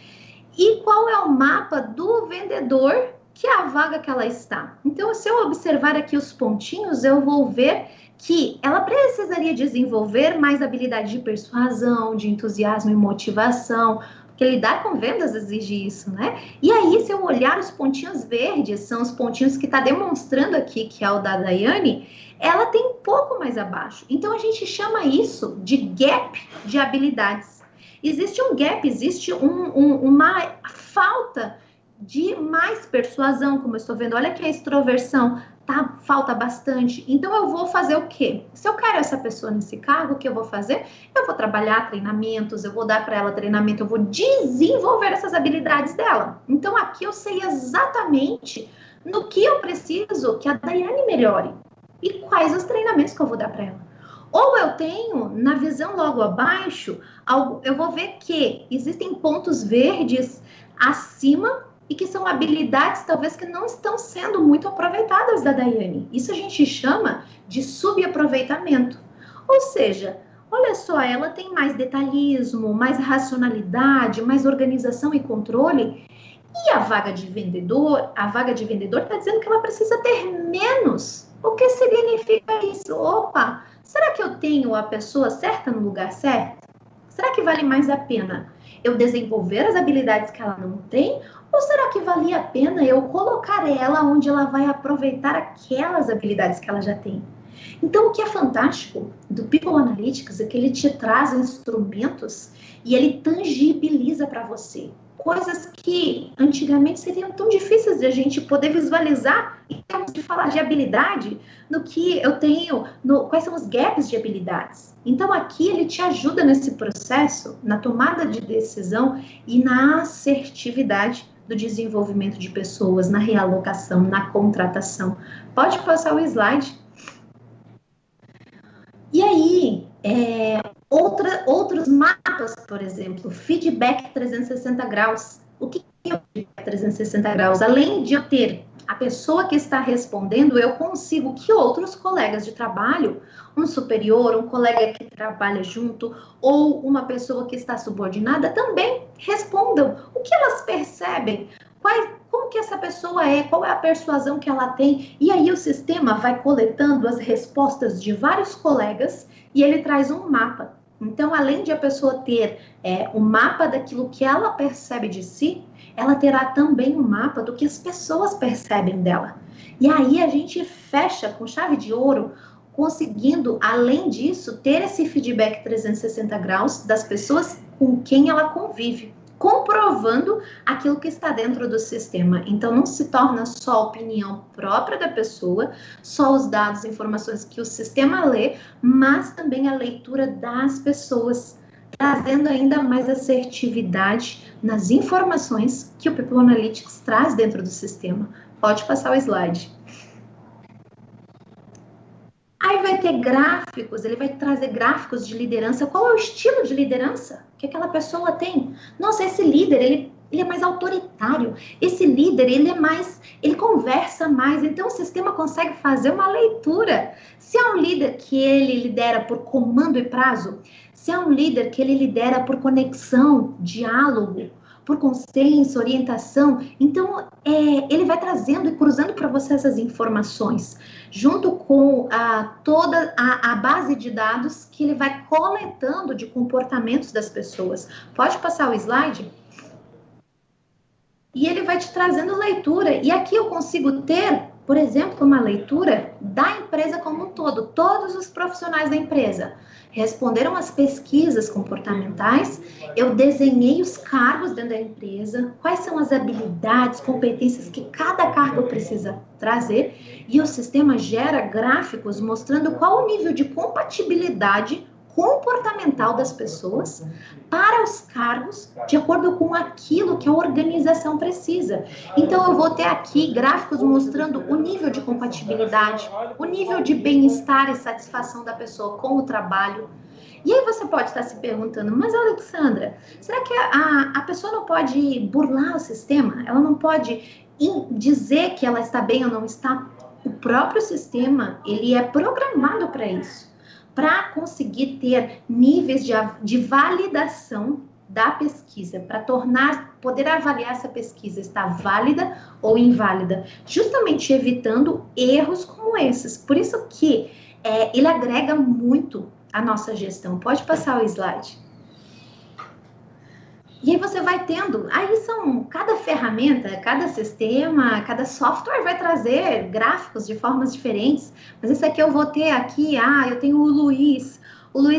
E qual é o mapa do vendedor, que é a vaga que ela está. Então, se eu observar aqui os pontinhos, eu vou ver que ela precisaria desenvolver mais habilidade de persuasão, de entusiasmo e motivação, porque lidar com vendas exige isso, né? E aí, se eu olhar os pontinhos verdes, são os pontinhos que está demonstrando aqui, que é o da Daiane, ela tem um pouco mais abaixo. Então, a gente chama isso de gap de habilidades. Existe um gap, existe uma falta de mais persuasão, como eu estou vendo. Olha aqui a extroversão, tá? Falta bastante. Então, eu vou fazer o quê? Se eu quero essa pessoa nesse cargo, o que eu vou fazer? Eu vou trabalhar treinamentos, eu vou dar para ela treinamento, eu vou desenvolver essas habilidades dela. Então, aqui eu sei exatamente no que eu preciso que a Daiane melhore e quais os treinamentos que eu vou dar para ela. Ou eu tenho, na visão logo abaixo, eu vou ver que existem pontos verdes acima e que são habilidades, talvez, que não estão sendo muito aproveitadas da Daiane. Isso a gente chama de subaproveitamento. Ou seja, olha só, ela tem mais detalhismo, mais racionalidade, mais organização e controle. E a vaga de vendedor está dizendo que ela precisa ter menos. O que significa isso? Opa, será que eu tenho a pessoa certa no lugar certo? Será que vale mais a pena eu desenvolver as habilidades que ela não tem? Ou será que valia a pena eu colocar ela onde ela vai aproveitar aquelas habilidades que ela já tem? Então, o que é fantástico do People Analytics é que ele te traz instrumentos e ele tangibiliza para você. coisas que antigamente seriam tão difíceis de a gente poder visualizar em termos de falar de habilidade, no que eu tenho, quais são os gaps de habilidades. Então, aqui ele te ajuda nesse processo, na tomada de decisão e na assertividade do desenvolvimento de pessoas, na realocação, na contratação. Pode passar o slide. E aí, outros mapas, por exemplo, feedback 360 graus. O que é o feedback 360 graus? Além de eu ter a pessoa que está respondendo, eu consigo que outros colegas de trabalho, um superior, um colega que trabalha junto, ou uma pessoa que está subordinada, também respondam. O que elas percebem? Como que essa pessoa é? Qual é a persuasão que ela tem? E aí o sistema vai coletando as respostas de vários colegas e ele traz um mapa. Então, além de a pessoa ter um mapa daquilo que ela percebe de si, ela terá também um mapa do que as pessoas percebem dela. E aí a gente fecha com chave de ouro, conseguindo, além disso, ter esse feedback 360 graus das pessoas com quem ela convive, comprovando aquilo que está dentro do sistema. Então, não se torna só a opinião própria da pessoa, só os dados e informações que o sistema lê, mas também a leitura das pessoas, trazendo ainda mais assertividade nas informações que o People Analytics traz dentro do sistema. Pode passar o slide. Aí vai ter gráficos, ele vai trazer gráficos de liderança. Qual é o estilo de liderança que aquela pessoa tem? Nossa, esse líder, ele é mais autoritário. Esse líder, ele conversa mais. Então, o sistema consegue fazer uma leitura. Se é um líder que ele lidera por comando e prazo, se é um líder que ele lidera por conexão, diálogo, por consenso, orientação, então ele vai trazendo e cruzando para você essas informações, junto com toda a base de dados que ele vai coletando de comportamentos das pessoas. Pode passar o slide? E ele vai te trazendo leitura. E aqui eu consigo ter, por exemplo, uma leitura da empresa como um todo. Todos os profissionais da empresa responderam às pesquisas comportamentais, eu desenhei os cargos dentro da empresa, quais são as habilidades, competências que cada cargo precisa trazer, e o sistema gera gráficos mostrando qual o nível de compatibilidade comportamental das pessoas para os cargos, de acordo com aquilo que a organização precisa. Então, eu vou ter aqui gráficos mostrando o nível de compatibilidade, o nível de bem-estar e satisfação da pessoa com o trabalho. E aí você pode estar se perguntando, mas Alexandra, será que a pessoa não pode burlar o sistema? Ela não pode dizer que ela está bem ou não está? O próprio sistema, ele é programado para isso, para conseguir ter níveis de validação da pesquisa, para poder avaliar se a pesquisa está válida ou inválida, justamente evitando erros como esses. Por isso que ele agrega muito a nossa gestão. Pode passar o slide. E aí você vai tendo, cada ferramenta, cada sistema, cada software vai trazer gráficos de formas diferentes, mas esse aqui eu vou ter aqui, eu tenho o Luiz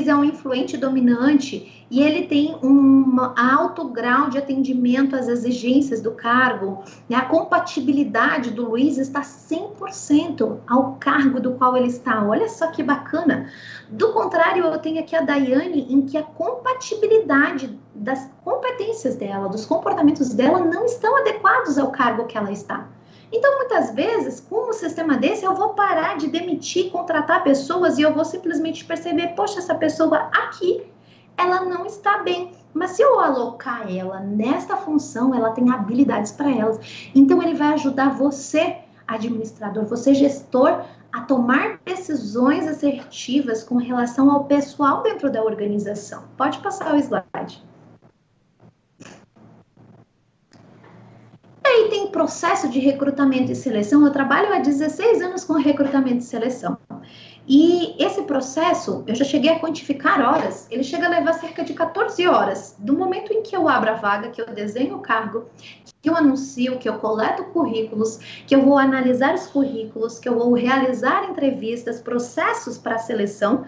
é um influente dominante e ele tem um alto grau de atendimento às exigências do cargo, né? A compatibilidade do Luiz está 100% ao cargo do qual ele está, olha só que bacana. Do contrário, eu tenho aqui a Daiane, em que a compatibilidade das competências dela, dos comportamentos dela, não estão adequados ao cargo que ela está. Então, muitas vezes, com um sistema desse, eu vou parar de demitir, contratar pessoas e eu vou simplesmente perceber, poxa, essa pessoa aqui, ela não está bem. Mas se eu alocar ela nesta função, ela tem habilidades para elas. Então, ele vai ajudar você, administrador, você, gestor, a tomar decisões assertivas com relação ao pessoal dentro da organização. Pode passar o slide. E aí tem processo de recrutamento e seleção. Eu trabalho há 16 anos com recrutamento e seleção. E esse processo, eu já cheguei a quantificar horas, ele chega a levar cerca de 14 horas. Do momento em que eu abro a vaga, que eu desenho o cargo, que eu anuncio, que eu coleto currículos, que eu vou analisar os currículos, que eu vou realizar entrevistas, processos para seleção,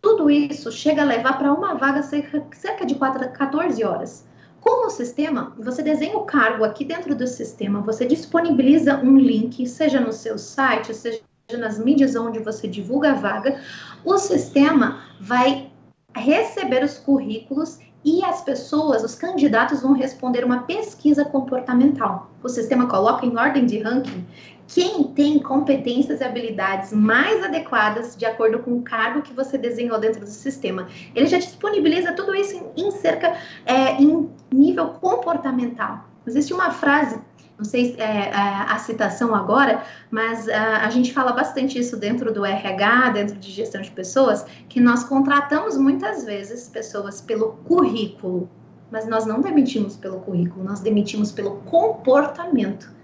tudo isso chega a levar para uma vaga cerca de 14 horas. Com o sistema, você desenha o cargo aqui dentro do sistema, você disponibiliza um link, seja no seu site, seja nas mídias onde você divulga a vaga, o sistema vai receber os currículos e as pessoas, os candidatos vão responder uma pesquisa comportamental. O sistema coloca em ordem de ranking quem tem competências e habilidades mais adequadas de acordo com o cargo que você desenhou dentro do sistema. Ele já disponibiliza tudo isso em nível comportamental. Existe uma frase, não sei se é a citação agora, mas a gente fala bastante isso dentro do RH, dentro de gestão de pessoas, que nós contratamos muitas vezes pessoas pelo currículo, mas nós não demitimos pelo currículo, nós demitimos pelo comportamento.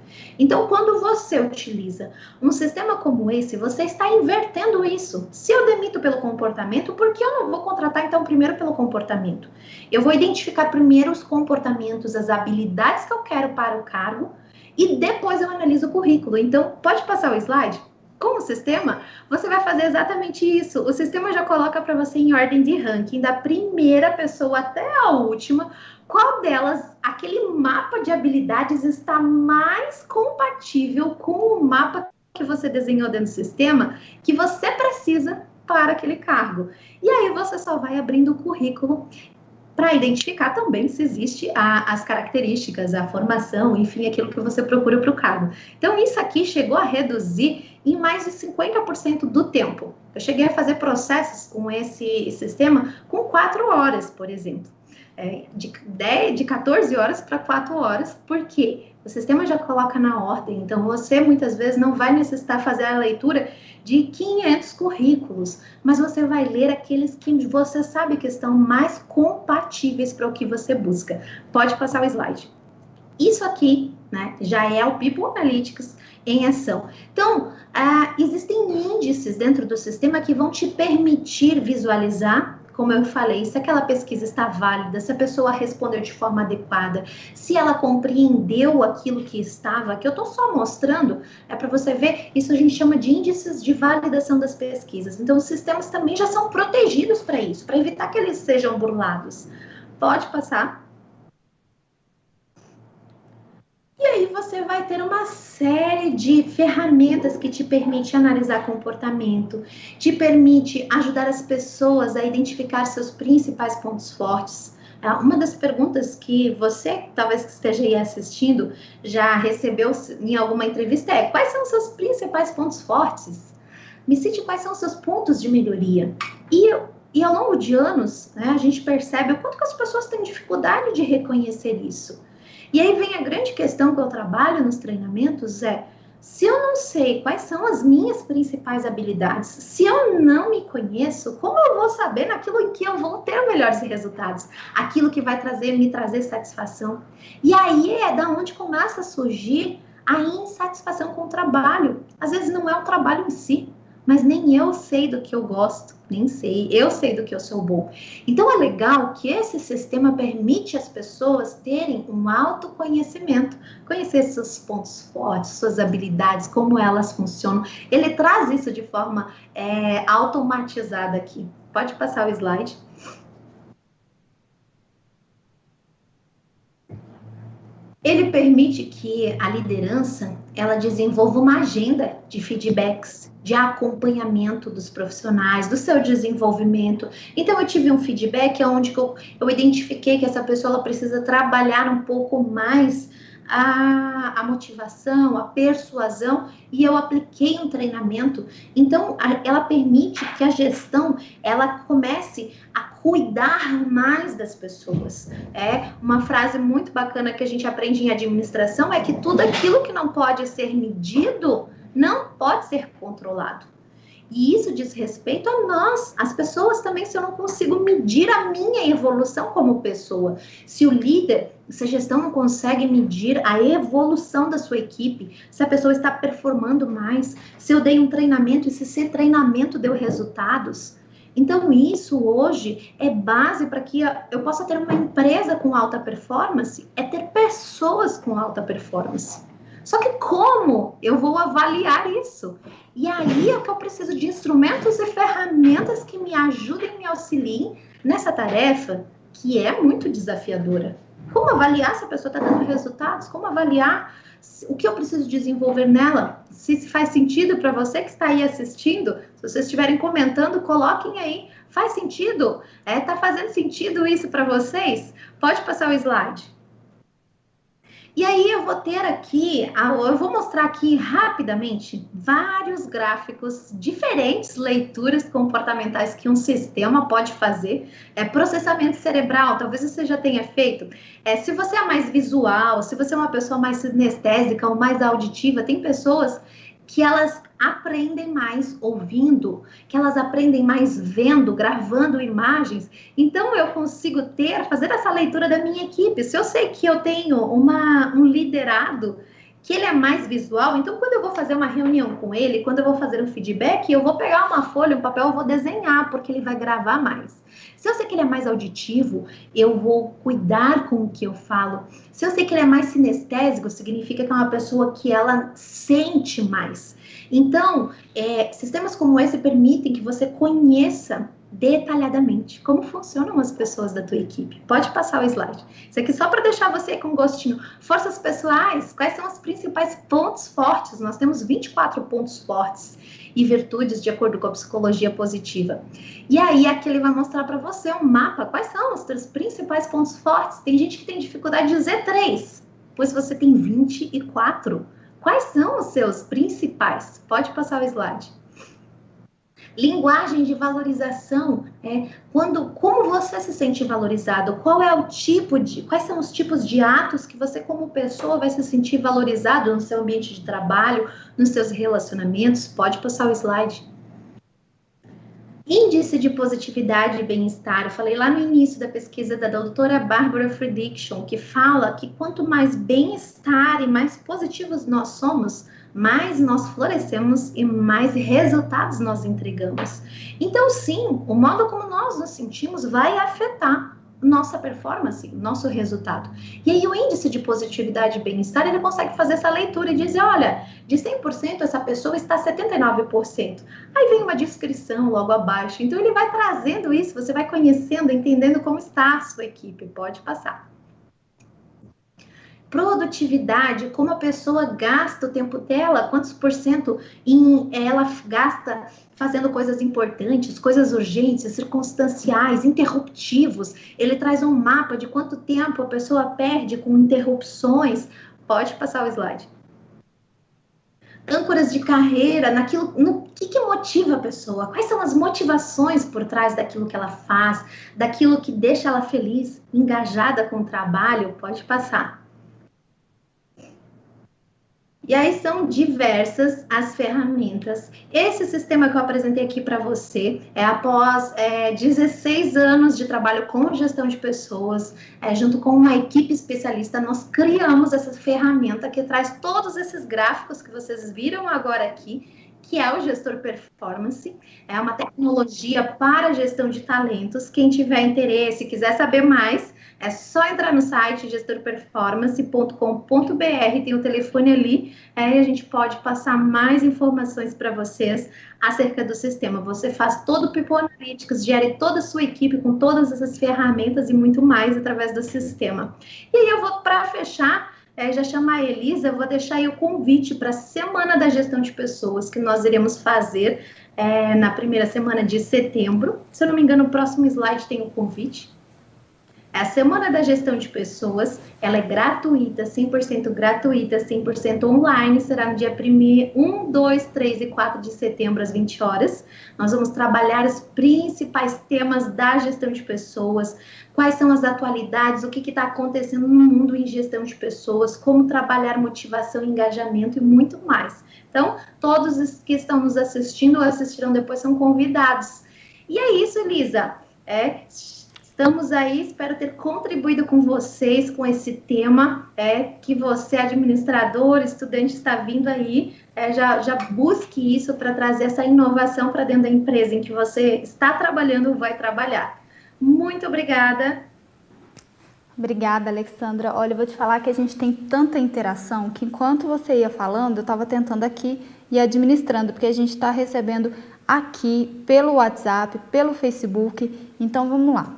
Então, quando você utiliza um sistema como esse, você está invertendo isso. Se eu demito pelo comportamento, por que eu não vou contratar, então, primeiro pelo comportamento? Eu vou identificar primeiro os comportamentos, as habilidades que eu quero para o cargo, e depois eu analiso o currículo. Então, pode passar o slide? Com o sistema, você vai fazer exatamente isso. O sistema já coloca para você em ordem de ranking, da primeira pessoa até a última, qual delas, aquele mapa de habilidades está mais compatível com o mapa que você desenhou dentro do sistema, que você precisa para aquele cargo. E aí você só vai abrindo o currículo para identificar também se existe as características, a formação, enfim, aquilo que você procura para o cargo. Então, isso aqui chegou a reduzir em mais de 50% do tempo. Eu cheguei a fazer processos com esse sistema com 4 horas, por exemplo. De 14 horas para 4 horas, por quê? O sistema já coloca na ordem, então você muitas vezes não vai necessitar fazer a leitura de 500 currículos, mas você vai ler aqueles que você sabe que estão mais compatíveis para o que você busca. Pode passar o slide. Isso aqui, né, já é o People Analytics em ação. Então, existem índices dentro do sistema que vão te permitir visualizar, como eu falei, se aquela pesquisa está válida, se a pessoa respondeu de forma adequada, se ela compreendeu aquilo que estava, que eu estou só mostrando, é para você ver, isso a gente chama de índices de validação das pesquisas. Então, os sistemas também já são protegidos para isso, para evitar que eles sejam burlados. Pode passar. E aí você vai ter uma série de ferramentas que te permite analisar comportamento, te permite ajudar as pessoas a identificar seus principais pontos fortes. Uma das perguntas que você, talvez que esteja aí assistindo, já recebeu em alguma entrevista é: quais são os seus principais pontos fortes? Me cite quais são os seus pontos de melhoria. E ao longo de anos, né, a gente percebe o quanto que as pessoas têm dificuldade de reconhecer isso. E aí vem a grande questão que eu trabalho nos treinamentos se eu não sei quais são as minhas principais habilidades, se eu não me conheço, como eu vou saber naquilo em que eu vou ter melhores resultados? Aquilo que vai me trazer satisfação. E aí é da onde começa a surgir a insatisfação com o trabalho. Às vezes não é o trabalho em si, mas nem eu sei do que eu gosto, nem sei, eu sei do que eu sou bom. Então é legal que esse sistema permite às pessoas terem um autoconhecimento, conhecer seus pontos fortes, suas habilidades, como elas funcionam. Ele traz isso de forma automatizada aqui. Pode passar o slide. Ele permite que a liderança, ela desenvolva uma agenda de feedbacks, de acompanhamento dos profissionais, do seu desenvolvimento. Então, eu tive um feedback onde eu identifiquei que essa pessoa ela precisa trabalhar um pouco mais a motivação, a persuasão, e eu apliquei um treinamento. Então, ela permite que a gestão, ela comece a cuidar mais das pessoas. Uma frase muito bacana que a gente aprende em administração é que tudo aquilo que não pode ser medido, não pode ser controlado. E isso diz respeito a nós, as pessoas também, se eu não consigo medir a minha evolução como pessoa. Se o líder, se a gestão não consegue medir a evolução da sua equipe, se a pessoa está performando mais, se eu dei um treinamento e se esse treinamento deu resultados. Então, isso hoje é base para que eu possa ter uma empresa com alta performance, é ter pessoas com alta performance. Só que como eu vou avaliar isso? E aí é que eu preciso de instrumentos e ferramentas que me ajudem, me auxiliem nessa tarefa que é muito desafiadora. Como avaliar se a pessoa está dando resultados? Como avaliar o que eu preciso desenvolver nela? Se faz sentido para você que está aí assistindo, se vocês estiverem comentando, coloquem aí. Faz sentido? Tá fazendo sentido isso para vocês? Pode passar o slide. E aí eu vou ter aqui, eu vou mostrar aqui rapidamente vários gráficos, diferentes leituras comportamentais que um sistema pode fazer. Processamento cerebral, talvez você já tenha feito. Se você é mais visual, se você é uma pessoa mais sinestésica ou mais auditiva, tem pessoas que elas aprendem mais ouvindo, que elas aprendem mais vendo, gravando imagens. Então, eu consigo fazer essa leitura da minha equipe. Se eu sei que eu tenho um liderado que ele é mais visual, então quando eu vou fazer uma reunião com ele, quando eu vou fazer um feedback, eu vou pegar uma folha, um papel, eu vou desenhar, porque ele vai gravar mais. Se eu sei que ele é mais auditivo, eu vou cuidar com o que eu falo. Se eu sei que ele é mais sinestésico, significa que é uma pessoa que ela sente mais. Então, sistemas como esse permitem que você conheça detalhadamente como funcionam as pessoas da tua equipe. Pode passar o slide. Isso aqui só para deixar você com gostinho. Forças pessoais, quais são os principais pontos fortes? Nós temos 24 pontos fortes e virtudes de acordo com a psicologia positiva. E aí, aqui ele vai mostrar para você um mapa. Quais são os teus principais pontos fortes? Tem gente que tem dificuldade de dizer 3, pois você tem 24. Quais são os seus principais? Pode passar o slide. Linguagem de valorização, como você se sente valorizado, quais são os tipos de atos que você como pessoa vai se sentir valorizado no seu ambiente de trabalho, nos seus relacionamentos. Pode passar o slide. Índice de positividade e bem-estar. Eu falei lá no início da pesquisa da doutora Barbara Fredrickson, que fala que quanto mais bem-estar e mais positivos nós somos, mais nós florescemos e mais resultados nós entregamos. Então, sim, o modo como nós nos sentimos vai afetar nossa performance, nosso resultado. E aí o índice de positividade e bem-estar, ele consegue fazer essa leitura e dizer, olha, de 100% essa pessoa está 79%. Aí vem uma descrição logo abaixo. Então ele vai trazendo isso, você vai conhecendo, entendendo como está a sua equipe. Pode passar. Produtividade, como a pessoa gasta o tempo dela, quantos por cento ela gasta fazendo coisas importantes, coisas urgentes, circunstanciais, interruptivos. Ele traz um mapa de quanto tempo a pessoa perde com interrupções. Pode passar o slide. Âncoras de carreira, no que motiva a pessoa? Quais são as motivações por trás daquilo que ela faz, daquilo que deixa ela feliz, engajada com o trabalho? Pode passar. E aí são diversas as ferramentas. Esse sistema que eu apresentei aqui para você após 16 anos de trabalho com gestão de pessoas, junto com uma equipe especialista, nós criamos essa ferramenta que traz todos esses gráficos que vocês viram agora aqui, que é o Gestor Performance. É uma tecnologia para gestão de talentos. Quem tiver interesse, quiser saber mais, é só entrar no site gestorperformance.com.br, tem o telefone ali, e a gente pode passar mais informações para vocês acerca do sistema. Você faz todo o People Analytics, gere toda a sua equipe com todas essas ferramentas e muito mais através do sistema. E aí eu vou, para fechar, já chamar a Elisa, eu vou deixar aí o convite para a Semana da Gestão de Pessoas, que nós iremos fazer na primeira semana de setembro. Se eu não me engano, o próximo slide tem o convite. A Semana da Gestão de Pessoas, ela é gratuita, 100% gratuita, 100% online, será no dia 1, 2, 3 e 4 de setembro, às 20 horas. Nós vamos trabalhar os principais temas da gestão de pessoas, quais são as atualidades, o que está acontecendo no mundo em gestão de pessoas, como trabalhar motivação, engajamento e muito mais. Então, todos os que estão nos assistindo ou assistirão depois são convidados. E é isso, Elisa. Estamos aí, espero ter contribuído com vocês com esse tema, que você, administrador, estudante, está vindo aí, já busque isso para trazer essa inovação para dentro da empresa em que você está trabalhando ou vai trabalhar. Muito obrigada. Obrigada, Alexandra. Olha, eu vou te falar que a gente tem tanta interação que enquanto você ia falando, eu estava tentando aqui e administrando, porque a gente está recebendo aqui pelo WhatsApp, pelo Facebook, então vamos lá.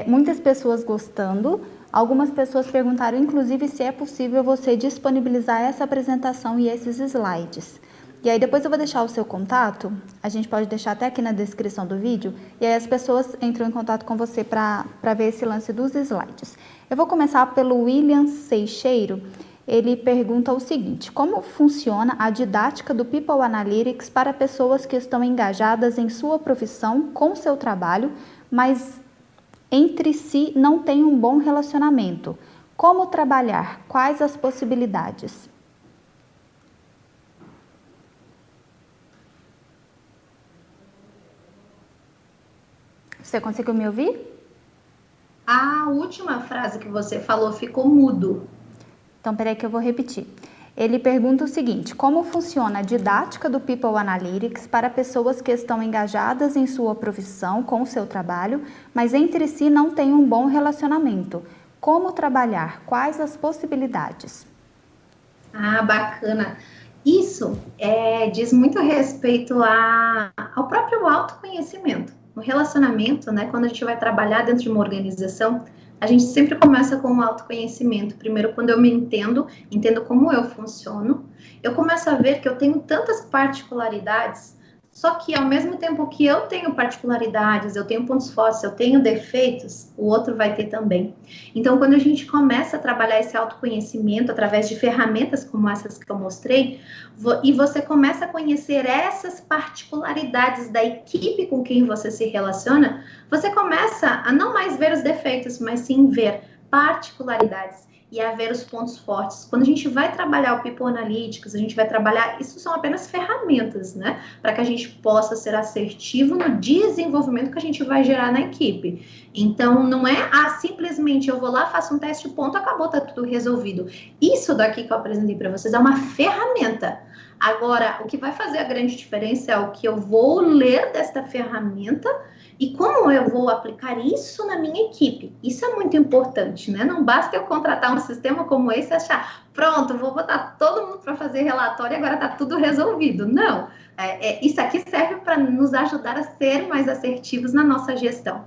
Muitas pessoas gostando, Algumas pessoas perguntaram, inclusive, se é possível você disponibilizar essa apresentação e esses slides. E aí depois eu vou deixar o seu contato, a gente pode deixar até aqui na descrição do vídeo, e aí as pessoas entram em contato com você para ver esse lance dos slides. Eu vou começar pelo William Seixeiro. Ele pergunta o seguinte: como funciona a didática do People Analytics para pessoas que estão engajadas em sua profissão, com seu trabalho, mas entre si não têm um bom relacionamento? Como trabalhar? Quais as possibilidades? Você conseguiu me ouvir? A última frase que você falou ficou mudo. Então, peraí que eu vou repetir. Ele pergunta o seguinte: como funciona a didática do People Analytics para pessoas que estão engajadas em sua profissão, com o seu trabalho, mas entre si não têm um bom relacionamento? Como trabalhar? Quais as possibilidades? Ah, bacana. Isso diz muito respeito ao próprio autoconhecimento. No relacionamento, né, quando a gente vai trabalhar dentro de uma organização, a gente sempre começa com o autoconhecimento. Primeiro, quando eu me entendo como eu funciono, eu começo a ver que eu tenho tantas particularidades, só que ao mesmo tempo que eu tenho particularidades, eu tenho pontos fortes, eu tenho defeitos, o outro vai ter também. Então, quando a gente começa a trabalhar esse autoconhecimento através de ferramentas como essas que eu mostrei, e você começa a conhecer essas particularidades da equipe com quem você se relaciona, você começa a não mais ver os defeitos, mas sim ver particularidades e a ver os pontos fortes. Quando a gente vai trabalhar o People Analytics, a gente vai trabalhar, isso são apenas ferramentas, né? Para que a gente possa ser assertivo no desenvolvimento que a gente vai gerar na equipe. Então, não é, simplesmente eu vou lá, faço um teste, ponto, acabou, tá tudo resolvido. Isso daqui que eu apresentei para vocês é uma ferramenta. Agora, o que vai fazer a grande diferença é o que eu vou ler desta ferramenta e como eu vou aplicar isso na minha equipe. Isso é muito importante, né? Não basta eu contratar um sistema como esse e achar, pronto, vou botar todo mundo para fazer relatório e agora tá tudo resolvido. Não, isso aqui serve para nos ajudar a ser mais assertivos na nossa gestão.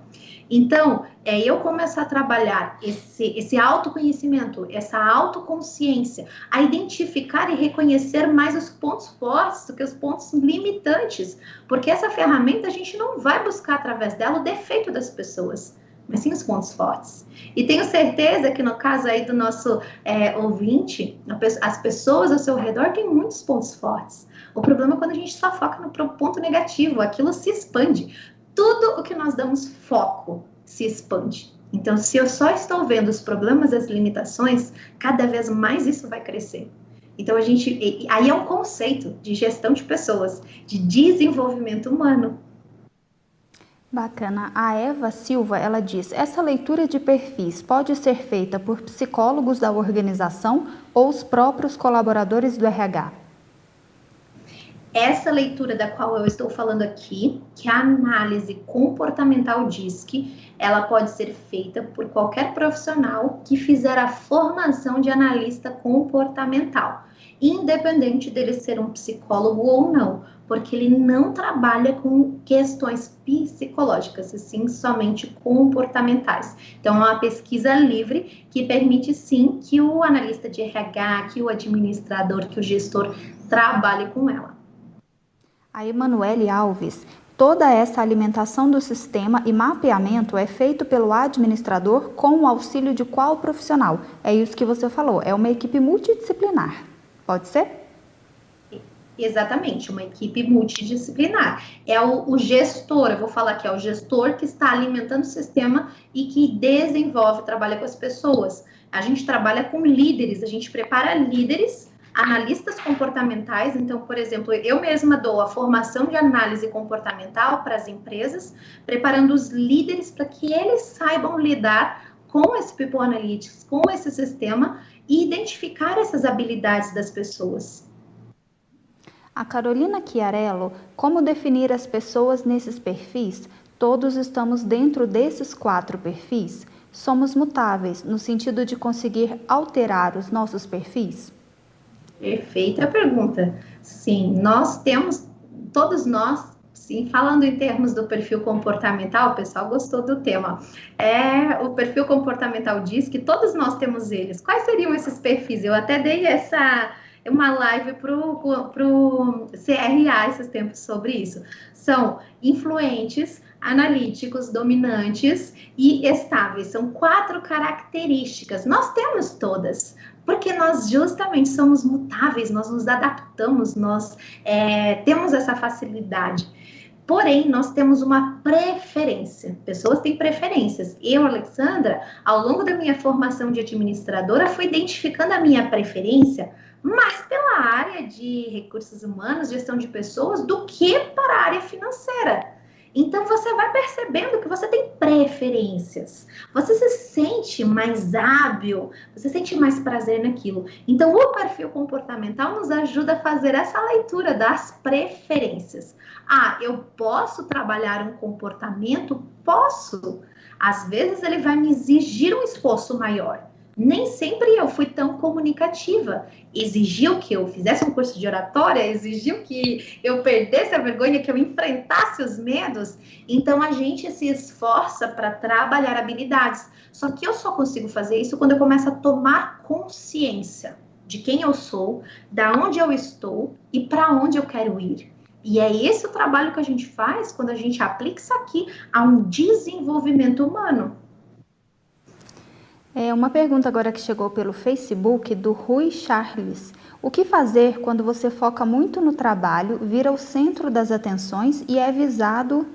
Então, eu começo a trabalhar esse autoconhecimento, essa autoconsciência, a identificar e reconhecer mais os pontos fortes do que os pontos limitantes, porque essa ferramenta a gente não vai buscar através dela o defeito das pessoas, mas sim os pontos fortes. E tenho certeza que no caso aí do nosso ouvinte, as pessoas ao seu redor têm muitos pontos fortes. O problema é quando a gente só foca no ponto negativo, aquilo se expande. Tudo o que nós damos foco se expande. Então, se eu só estou vendo os problemas e as limitações, cada vez mais isso vai crescer. Então, aí é um conceito de gestão de pessoas, de desenvolvimento humano. Bacana. A Eva Silva, ela diz: essa leitura de perfis pode ser feita por psicólogos da organização ou os próprios colaboradores do RH? Essa leitura da qual eu estou falando aqui, que é a análise comportamental DISC, ela pode ser feita por qualquer profissional que fizer a formação de analista comportamental, independente dele ser um psicólogo ou não, porque ele não trabalha com questões psicológicas, e sim somente comportamentais. Então, é uma pesquisa livre que permite, sim, que o analista de RH, que o administrador, que o gestor trabalhe com ela. A Emanuele Alves: toda essa alimentação do sistema e mapeamento é feito pelo administrador com o auxílio de qual profissional? É isso que você falou, é uma equipe multidisciplinar, pode ser? Exatamente, uma equipe multidisciplinar. É o gestor, eu vou falar que é o gestor que está alimentando o sistema e que desenvolve, trabalha com as pessoas. A gente trabalha com líderes, a gente prepara líderes, analistas comportamentais. Então, por exemplo, eu mesma dou a formação de análise comportamental para as empresas, preparando os líderes para que eles saibam lidar com esse People Analytics, com esse sistema e identificar essas habilidades das pessoas. A Carolina Chiarello: como definir as pessoas nesses perfis? Todos estamos dentro desses 4 perfis? Somos mutáveis no sentido de conseguir alterar os nossos perfis? Perfeita pergunta. Sim, todos nós Sim, falando em termos do perfil comportamental, o pessoal gostou do tema. O perfil comportamental diz que todos nós temos eles. Quais seriam esses perfis? Eu até dei uma live para o CRA esses tempos sobre isso. São influentes, analíticos, dominantes e estáveis. São 4 características. Nós temos todas, porque nós justamente somos mutáveis, nós nos adaptamos, nós temos essa facilidade. Porém, nós temos uma preferência. Pessoas têm preferências. Eu, Alexandra, ao longo da minha formação de administradora, fui identificando a minha preferência mais pela área de recursos humanos, gestão de pessoas, do que para a área financeira. Então, você vai percebendo que você tem preferências. Você se sente mais hábil, você sente mais prazer naquilo. Então, o perfil comportamental nos ajuda a fazer essa leitura das preferências. Eu posso trabalhar um comportamento? Posso. Às vezes, ele vai me exigir um esforço maior. Nem sempre eu fui tão comunicativa. Exigiu que eu fizesse um curso de oratória, exigiu que eu perdesse a vergonha, que eu enfrentasse os medos. Então, a gente se esforça para trabalhar habilidades. Só que eu só consigo fazer isso quando eu começo a tomar consciência de quem eu sou, da onde eu estou e para onde eu quero ir. E é esse o trabalho que a gente faz quando a gente aplica isso aqui a um desenvolvimento humano. Uma pergunta agora que chegou pelo Facebook do Rui Charles. O que fazer quando você foca muito no trabalho, vira o centro das atenções e é visado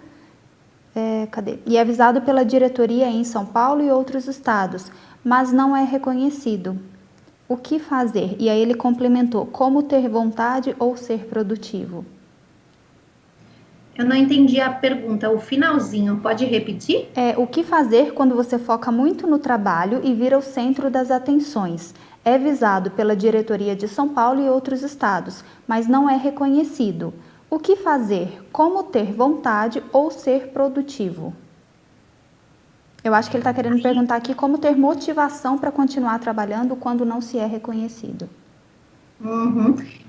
pela diretoria em São Paulo e outros estados, mas não é reconhecido? O que fazer? E aí ele complementou, como ter vontade ou ser produtivo? Eu não entendi a pergunta, o finalzinho, pode repetir? O que fazer quando você foca muito no trabalho e vira o centro das atenções? É visado pela diretoria de São Paulo e outros estados, mas não é reconhecido. O que fazer? Como ter vontade ou ser produtivo? Eu acho que ele está querendo perguntar aqui como ter motivação para continuar trabalhando quando não se é reconhecido.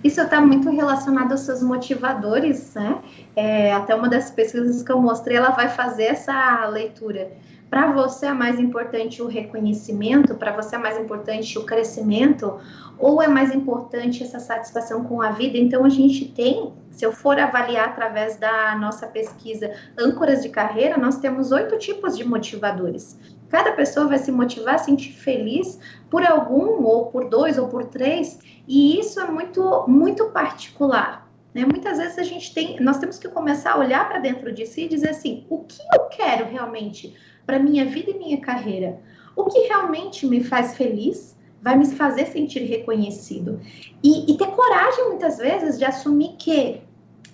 Isso está muito relacionado aos seus motivadores, né? Até uma das pesquisas que eu mostrei, ela vai fazer essa leitura. Para você é mais importante o reconhecimento? Para você é mais importante o crescimento? Ou é mais importante essa satisfação com a vida? Então, a gente tem, se eu for avaliar através da nossa pesquisa âncoras de carreira, nós temos 8 tipos de motivadores. Cada pessoa vai se motivar, sentir feliz por algum, ou por 2, ou por 3, e isso é muito, muito particular, né? Muitas vezes nós temos que começar a olhar para dentro de si e dizer assim, o que eu quero realmente para minha vida e minha carreira? O que realmente me faz feliz, vai me fazer sentir reconhecido? E ter coragem, muitas vezes, de assumir que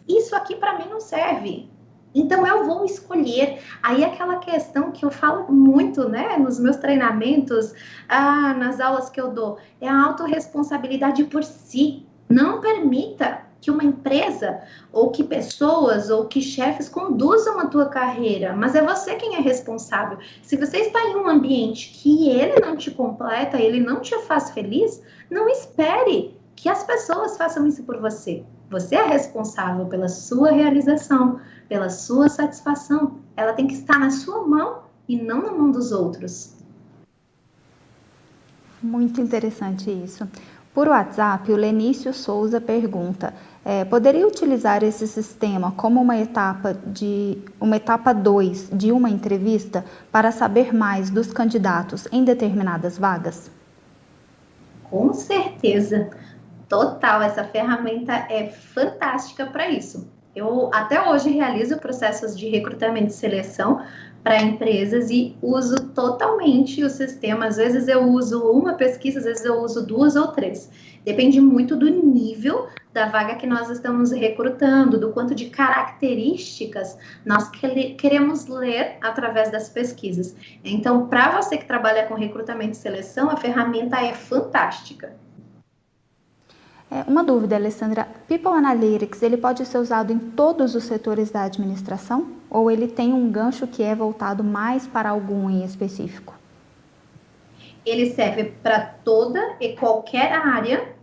isso aqui para mim não serve. Então, eu vou escolher. Aí, aquela questão que eu falo muito, né, nos meus treinamentos, nas aulas que eu dou, é a autorresponsabilidade por si. Não permita que uma empresa, ou que pessoas, ou que chefes conduzam a tua carreira, mas é você quem é responsável. Se você está em um ambiente que ele não te completa, ele não te faz feliz, não espere que as pessoas façam isso por você. Você é responsável pela sua realização, pela sua satisfação. Ela tem que estar na sua mão e não na mão dos outros. Muito interessante isso. Por WhatsApp, o Lenício Souza pergunta, poderia utilizar esse sistema como uma etapa 2 de uma entrevista para saber mais dos candidatos em determinadas vagas? Com certeza. Total, essa ferramenta é fantástica para isso. Eu até hoje realizo processos de recrutamento e seleção para empresas e uso totalmente o sistema. Às vezes eu uso uma pesquisa, às vezes eu uso 2 ou 3. Depende muito do nível da vaga que nós estamos recrutando, do quanto de características nós queremos ler através das pesquisas. Então, para você que trabalha com recrutamento e seleção, a ferramenta é fantástica. Uma dúvida, Alessandra, People Analytics, ele pode ser usado em todos os setores da administração? Ou ele tem um gancho que é voltado mais para algum em específico? Ele serve para toda e qualquer área,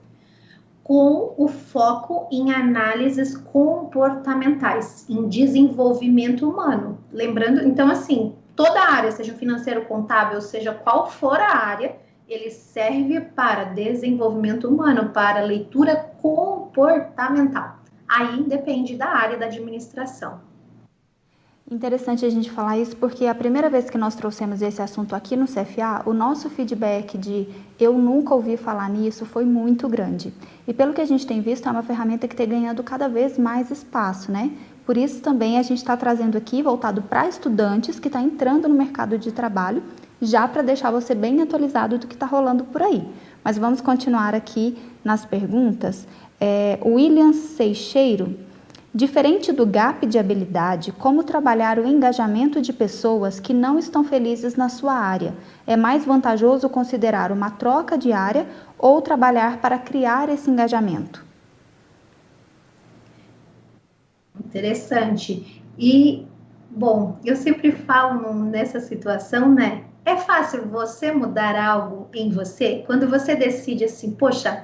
com o foco em análises comportamentais, em desenvolvimento humano. Lembrando, então, assim, toda a área, seja financeiro, contábil, seja qual for a área, ele serve para desenvolvimento humano, para leitura comportamental. Aí depende da área da administração. Interessante a gente falar isso porque a primeira vez que nós trouxemos esse assunto aqui no CFA, o nosso feedback de eu nunca ouvi falar nisso foi muito grande. E pelo que a gente tem visto, é uma ferramenta que tem ganhando cada vez mais espaço, né? Por isso também a gente está trazendo aqui, voltado para estudantes que estão entrando no mercado de trabalho, já para deixar você bem atualizado do que está rolando por aí. Mas vamos continuar aqui nas perguntas. William Seixeiro: diferente do gap de habilidade, como trabalhar o engajamento de pessoas que não estão felizes na sua área? É mais vantajoso considerar uma troca de área ou trabalhar para criar esse engajamento? Interessante. E, bom, eu sempre falo nessa situação, né? É fácil você mudar algo em você quando você decide assim, poxa,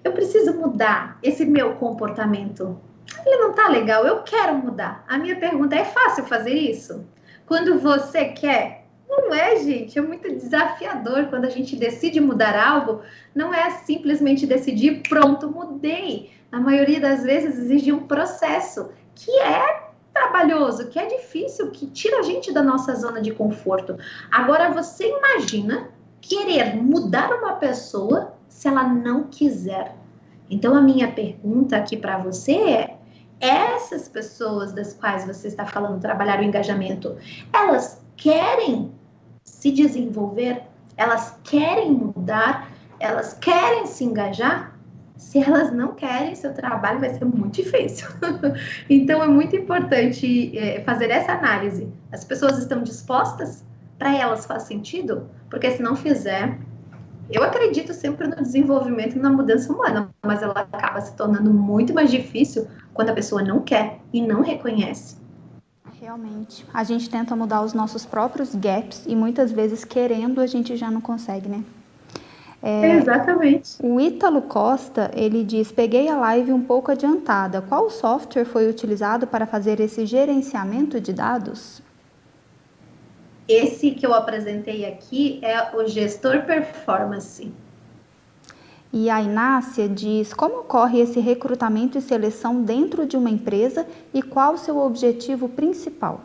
eu preciso mudar esse meu comportamento. Ele não tá legal, eu quero mudar. A minha pergunta é fácil fazer isso? Quando você quer? Não é, gente, é muito desafiador quando a gente decide mudar algo, não é simplesmente decidir, pronto, mudei. Na maioria das vezes exige um processo que é trabalhoso, que é difícil, que tira a gente da nossa zona de conforto. Agora você imagina querer mudar uma pessoa se ela não quiser. Então a minha pergunta aqui para você é: essas pessoas das quais você está falando, trabalhar o engajamento, elas querem se desenvolver? Elas querem mudar? Elas querem se engajar? Se elas não querem, seu trabalho vai ser muito difícil. Então, é muito importante fazer essa análise. As pessoas estão dispostas? Para elas faz sentido? Porque se não fizer, eu acredito sempre no desenvolvimento e na mudança humana, mas ela acaba se tornando muito mais difícil quando a pessoa não quer e não reconhece. Realmente. A gente tenta mudar os nossos próprios gaps e muitas vezes querendo a gente já não consegue, né? Exatamente. O Ítalo Costa, ele diz: peguei a live um pouco adiantada. Qual software foi utilizado para fazer esse gerenciamento de dados? Esse que eu apresentei aqui é o Gestor Performance. E a Inácia diz: como ocorre esse recrutamento e seleção dentro de uma empresa e qual o seu objetivo principal?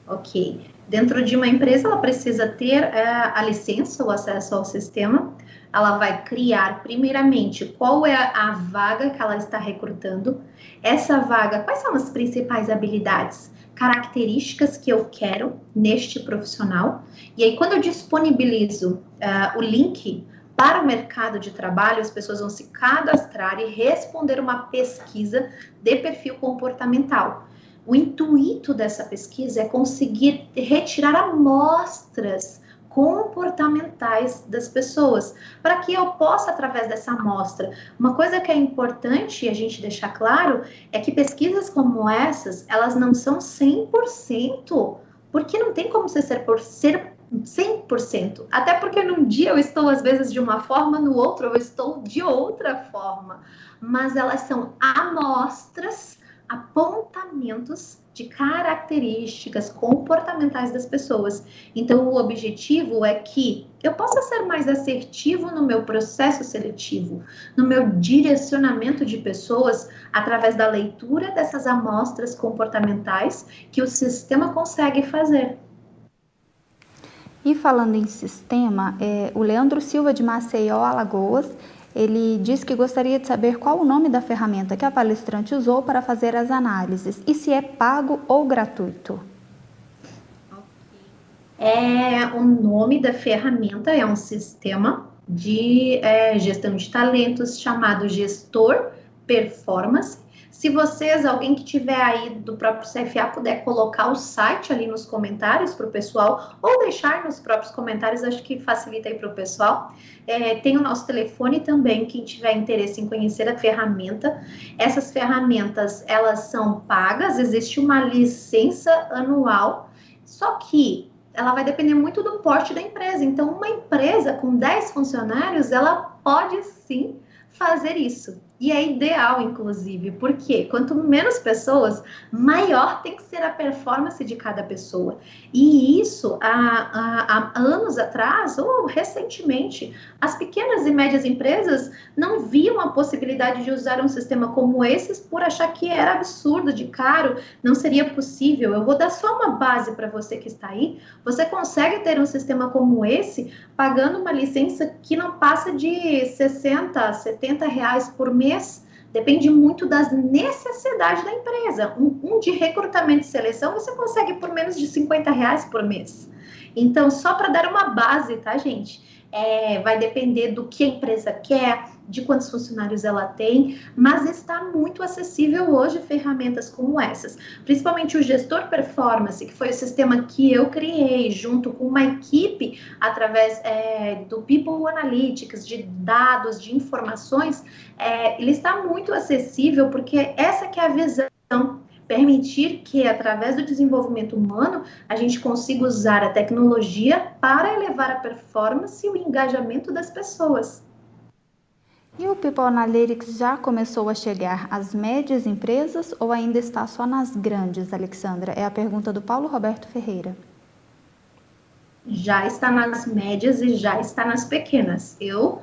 Ok. Dentro de uma empresa, ela precisa ter a licença, o acesso ao sistema. Ela vai criar, primeiramente, qual é a vaga que ela está recrutando. Essa vaga, quais são as principais habilidades, características que eu quero neste profissional? E aí, quando eu disponibilizo o link para o mercado de trabalho, as pessoas vão se cadastrar e responder uma pesquisa de perfil comportamental. O intuito dessa pesquisa é conseguir retirar amostras comportamentais das pessoas, para que eu possa, através dessa amostra, uma coisa que é importante a gente deixar claro, é que pesquisas como essas, elas não são 100%, porque não tem como ser 100%, até porque num dia eu estou às vezes de uma forma, no outro eu estou de outra forma, mas elas são amostras, apontamentos de características comportamentais das pessoas. Então, o objetivo é que eu possa ser mais assertivo no meu processo seletivo, no meu direcionamento de pessoas, através da leitura dessas amostras comportamentais que o sistema consegue fazer. E falando em sistema, o Leandro Silva de Maceió, Alagoas, ele diz que gostaria de saber qual o nome da ferramenta que a palestrante usou para fazer as análises e se é pago ou gratuito. O nome da ferramenta é um sistema de gestão de talentos chamado Gestor Performance. Se vocês, alguém que tiver aí do próprio CFA, puder colocar o site ali nos comentários para o pessoal, ou deixar nos próprios comentários, acho que facilita aí para o pessoal. Tem o nosso telefone também, quem tiver interesse em conhecer a ferramenta. Essas ferramentas, elas são pagas, existe uma licença anual, só que ela vai depender muito do porte da empresa. Então, uma empresa com 10 funcionários, ela pode sim fazer isso. E é ideal, inclusive, porque quanto menos pessoas, maior tem que ser a performance de cada pessoa. E isso, há anos atrás, ou recentemente, as pequenas e médias empresas não viam a possibilidade de usar um sistema como esse por achar que era absurdo, de caro, não seria possível. Eu vou dar só uma base para você que está aí. Você consegue ter um sistema como esse pagando uma licença que não passa de 60, 70 reais por mês. Depende muito das necessidades da empresa. Um de recrutamento e seleção você consegue por menos de 50 reais por mês. Então, só para dar uma base, tá, gente? Vai depender do que a empresa quer, de quantos funcionários ela tem, mas está muito acessível hoje ferramentas como essas. Principalmente o Gestor Performance, que foi o sistema que eu criei junto com uma equipe através do People Analytics, de dados, de informações, ele está muito acessível porque essa que é a visão. Permitir que, através do desenvolvimento humano, a gente consiga usar a tecnologia para elevar a performance e o engajamento das pessoas. E o People Analytics já começou a chegar às médias empresas ou ainda está só nas grandes, Alexandra? É a pergunta do Paulo Roberto Ferreira. Já está nas médias e já está nas pequenas. Eu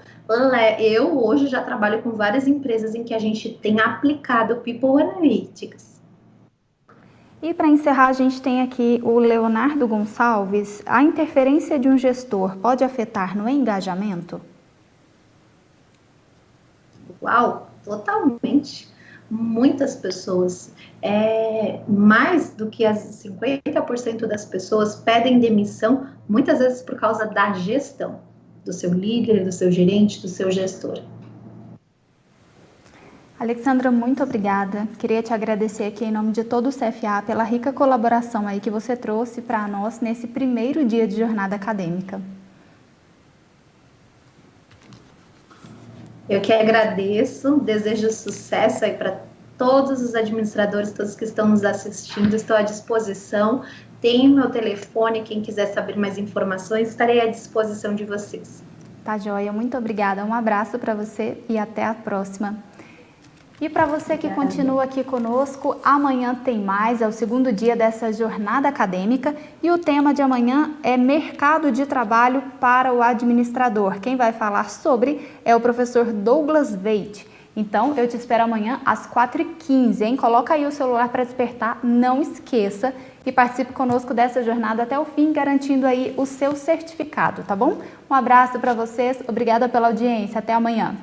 hoje já trabalho com várias empresas em que a gente tem aplicado o People Analytics. E para encerrar, a gente tem aqui o Leonardo Gonçalves. A interferência de um gestor pode afetar no engajamento? Uau, totalmente. Muitas pessoas, mais do que as 50% das pessoas pedem demissão, muitas vezes por causa da gestão, do seu líder, do seu gerente, do seu gestor. Alexandra, muito obrigada. Queria te agradecer aqui em nome de todo o CFA pela rica colaboração aí que você trouxe para nós nesse primeiro dia de jornada acadêmica. Eu que agradeço, desejo sucesso aí para todos os administradores, todos que estão nos assistindo, estou à disposição. Tenho meu telefone, quem quiser saber mais informações, estarei à disposição de vocês. Tá joia, muito obrigada. Um abraço para você e até a próxima. E para você que continua aqui conosco, amanhã tem mais, é o segundo dia dessa jornada acadêmica e o tema de amanhã é mercado de trabalho para o administrador. Quem vai falar sobre é o professor Douglas Veit. Então, eu te espero amanhã às 4h15, hein? Coloca aí o celular para despertar, não esqueça e participe conosco dessa jornada até o fim, garantindo aí o seu certificado, tá bom? Um abraço para vocês, obrigada pela audiência, até amanhã.